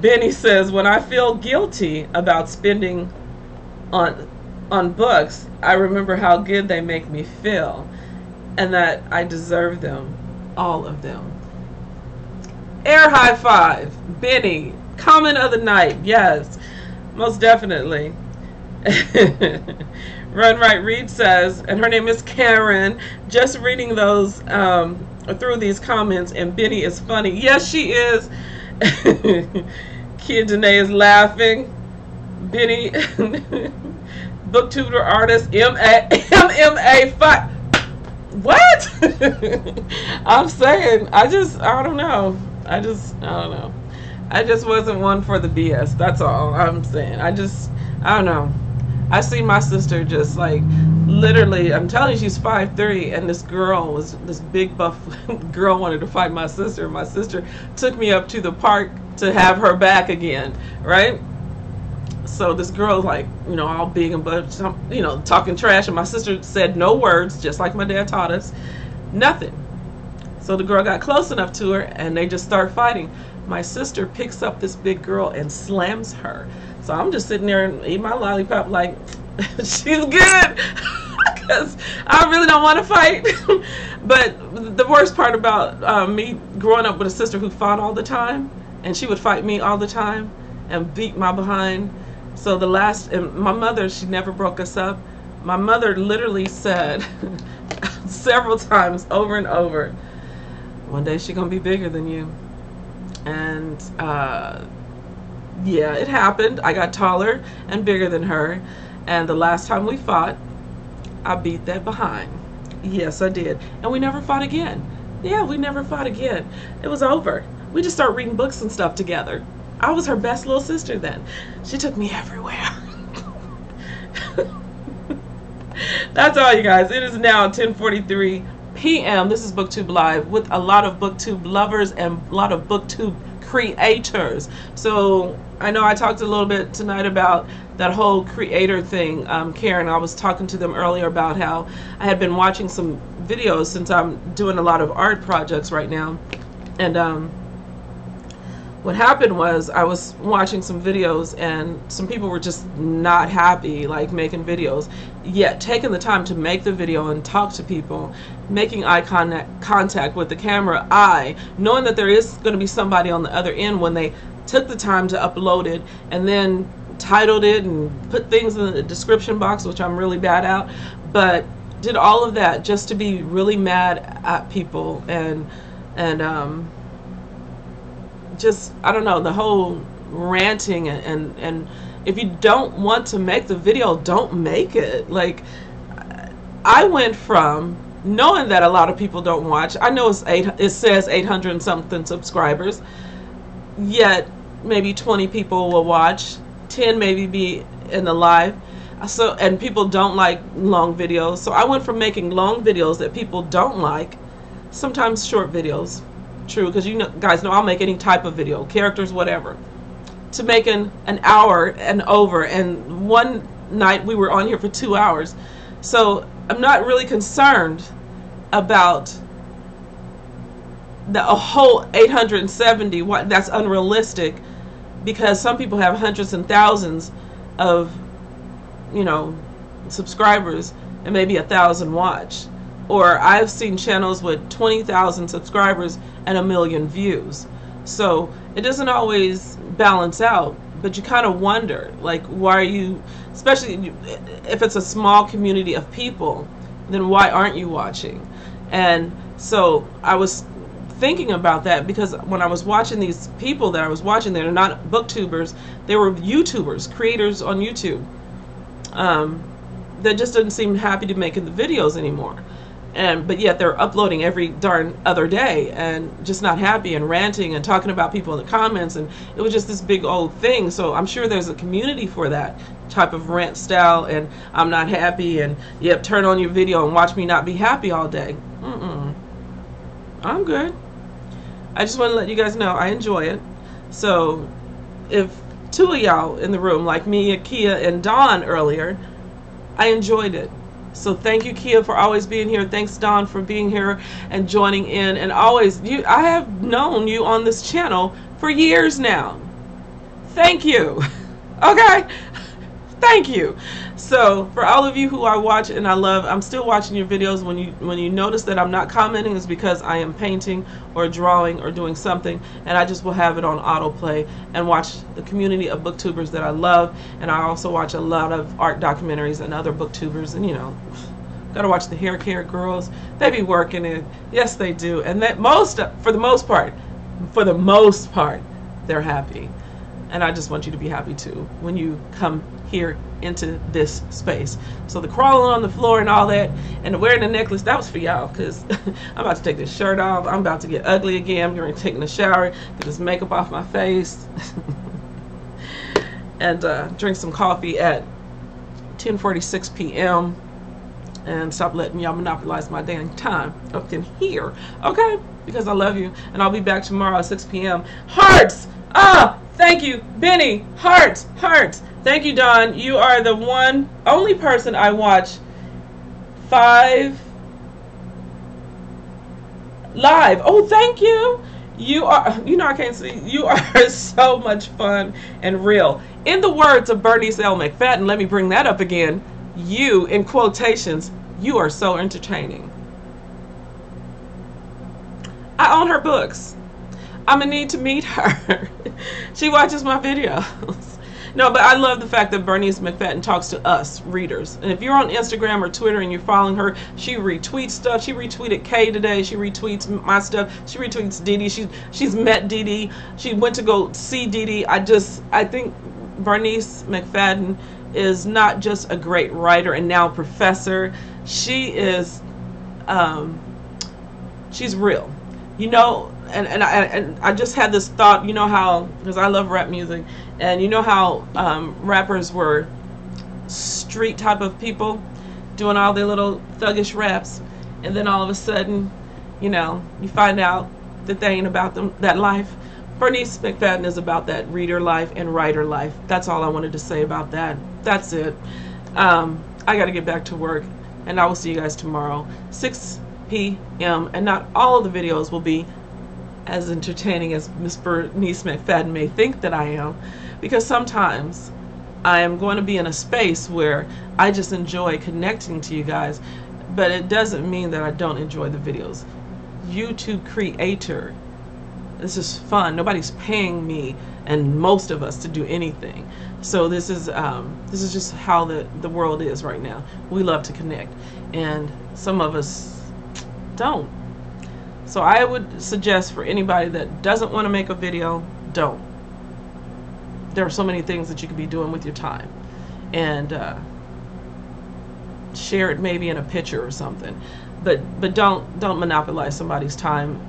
Benny says, when I feel guilty about spending on books, I remember how good they make me feel, and that I deserve them, all of them. Air high five. Benny, comment of the night. Yes, most definitely. Run Right Read says, and her name is Karen, just reading those through these comments, and Benny is funny. Yes, she is. Kia Danae is laughing. Benny, booktuber artist, MMA, fuck. What? I'm saying, I don't know. I don't know. I just wasn't one for the BS. That's all I'm saying. I don't know. I see my sister just like, literally, I'm telling you, she's 5'3", and this big buff girl wanted to fight my sister. My sister took me up to the park to have her back again, right? So this girl's like, you know, all big and buff, you know, talking trash, and my sister said no words, just like my dad taught us, nothing. So the girl got close enough to her, and they just start fighting. My sister picks up this big girl and slams her. So I'm just sitting there and eating my lollipop like, she's good, because I really don't want to fight. But the worst part about me growing up with a sister who fought all the time, and she would fight me all the time and beat my behind. So and my mother, she never broke us up. My mother literally said several times over and over, one day she's gonna be bigger than you. And yeah, it happened. I got taller and bigger than her, and the last time we fought, I beat that behind. Yes, I did. And we never fought again. Yeah, we never fought again. It was over. We just started reading books and stuff together. I was her best little sister then. She took me everywhere. That's all, you guys. It is now 10:43 p.m. This is Booktube Live with a lot of Booktube lovers and a lot of Booktube creators. So I know I talked a little bit tonight about that whole creator thing. Karen, I was talking to them earlier about how I had been watching some videos since I'm doing a lot of art projects right now. And what happened was I was watching some videos, and some people were just not happy, like making videos, yet taking the time to make the video and talk to people, making eye contact with the camera, knowing that there is going to be somebody on the other end when they took the time to upload it, and then titled it and put things in the description box, which I'm really bad at, but did all of that just to be really mad at people and just, I don't know, the whole ranting and if you don't want to make the video, don't make it. Like, I went from knowing that a lot of people don't watch. I know it says 800 and something subscribers, yet maybe 20 people will watch, 10 maybe be in the live. So, and people don't like long videos. So I went from making long videos that people don't like, sometimes short videos, true, because you guys know I'll make any type of video, characters, whatever, to making an hour and over. And one night we were on here for 2 hours. So I'm not really concerned about a whole 870. That's unrealistic, because some people have hundreds and thousands of, you know, subscribers and maybe 1,000 watch. Or I've seen channels with 20,000 subscribers and 1 million views. So it doesn't always balance out, but you kind of wonder, like, why are you, especially if it's a small community of people, then why aren't you watching? And so I was thinking about that, because when I was watching these people that I was watching, they're not booktubers, they were YouTubers, creators on YouTube, that just didn't seem happy to making the videos anymore. But yet they're uploading every darn other day and just not happy and ranting and talking about people in the comments, and it was just this big old thing. So I'm sure there's a community for that type of rant style, and I'm not happy, and yep, turn on your video and watch me not be happy all day. I'm good. I just want to let you guys know I enjoy it. So if 2 of y'all in the room, like me, Kia, and Dawn earlier, I enjoyed it. So thank you, Kia, for always being here. Thanks, Dawn, for being here and joining in. And always, I have known you on this channel for years now. Thank you. Okay? Thank you. So for all of you who I watch and I love, I'm still watching your videos. When you notice that I'm not commenting, it's because I am painting or drawing or doing something, and I just will have it on autoplay and watch the community of booktubers that I love. And I also watch a lot of art documentaries and other booktubers, and you know, gotta watch the hair care girls. They be working it. Yes, they do. And that for the most part, they're happy. And I just want you to be happy too when you come here into this space. So the crawling on the floor and all that, and the wearing the necklace, that was for y'all, because I'm about to take this shirt off. I'm about to get ugly again. I'm going to take a shower, get this makeup off my face, and drink some coffee at 10:46 p.m. and stop letting y'all monopolize my damn time up in here, okay? Because I love you, and I'll be back tomorrow at 6 p.m. Hearts! Thank you, Benny. Hearts, hearts. Thank you, Dawn. You are the only person I watch 5 live. Oh, thank you. You are, you know, I can't see. You are so much fun and real. In the words of Bernice L. McFadden, let me bring that up again. You, in quotations, you are so entertaining. I own her books. I'm gonna need to meet her. She watches my videos. No, but I love the fact that Bernice McFadden talks to us readers. And if you're on Instagram or Twitter and you're following her, she retweets stuff. She retweeted Kay today. She retweets my stuff. She retweets Dee Dee. She's met Dee Dee. She went to go see Dee Dee. I think Bernice McFadden is not just a great writer and now professor. She is, she's real. You know, and I just had this thought, you know how, because I love rap music, and you know how rappers were street type of people doing all their little thuggish raps, and then all of a sudden, you know, you find out that they ain't about that life. Bernice McFadden is about that reader life and writer life. That's all I wanted to say about that. That's it. I got to get back to work, and I will see you guys tomorrow, 6 p.m. And not all of the videos will be as entertaining as Miss Bernice McFadden may think that I am, because sometimes I am going to be in a space where I just enjoy connecting to you guys, but it doesn't mean that I don't enjoy the videos. YouTube creator, this is fun. Nobody's paying me and most of us to do anything. So this is just how the world is right now. We love to connect, and some of us don't. So I would suggest for anybody that doesn't want to make a video, don't. There are so many things that you could be doing with your time, and share it maybe in a picture or something. But don't monopolize somebody's time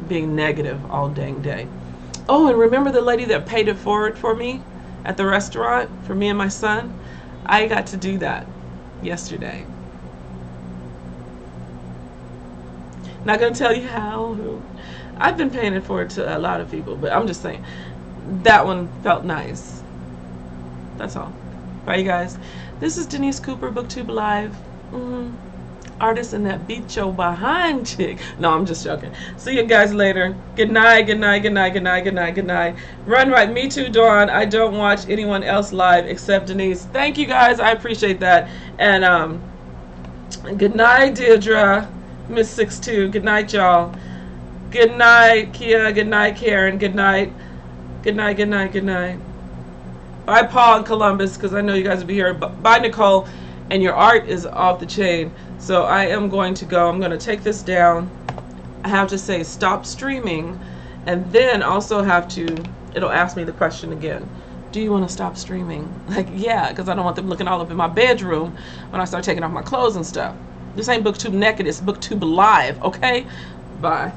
being negative all dang day. Oh, and remember the lady that paid it forward for me at the restaurant for me and my son? I got to do that yesterday. Not gonna tell you how. I've been paying it forward to a lot of people, but I'm just saying that one felt nice. That's all. Bye, you guys. This is Denise Cooper, Booktube Live. Artist in that beat your behind chick. No, I'm just joking. See you guys later. Good night, good night, good night, good night, good night, good night. Run right. Me too, Dawn. I don't watch anyone else live except Denise. Thank you guys. I appreciate that. And good night, Deirdre. Miss 62. Good night, y'all. Good night, Kia. Good night, Karen. Good night. Good night, good night, good night. Bye, Paul and Columbus, because I know you guys will be here. Bye, Nicole. And your art is off the chain. So I am going to go. I'm going to take this down. I have to say stop streaming. And then also have to, it'll ask me the question again. Do you want to stop streaming? Like, yeah, because I don't want them looking all up in my bedroom when I start taking off my clothes and stuff. This ain't Booktube Naked, it's Booktube Live, okay? Bye.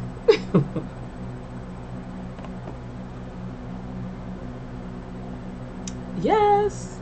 Yes.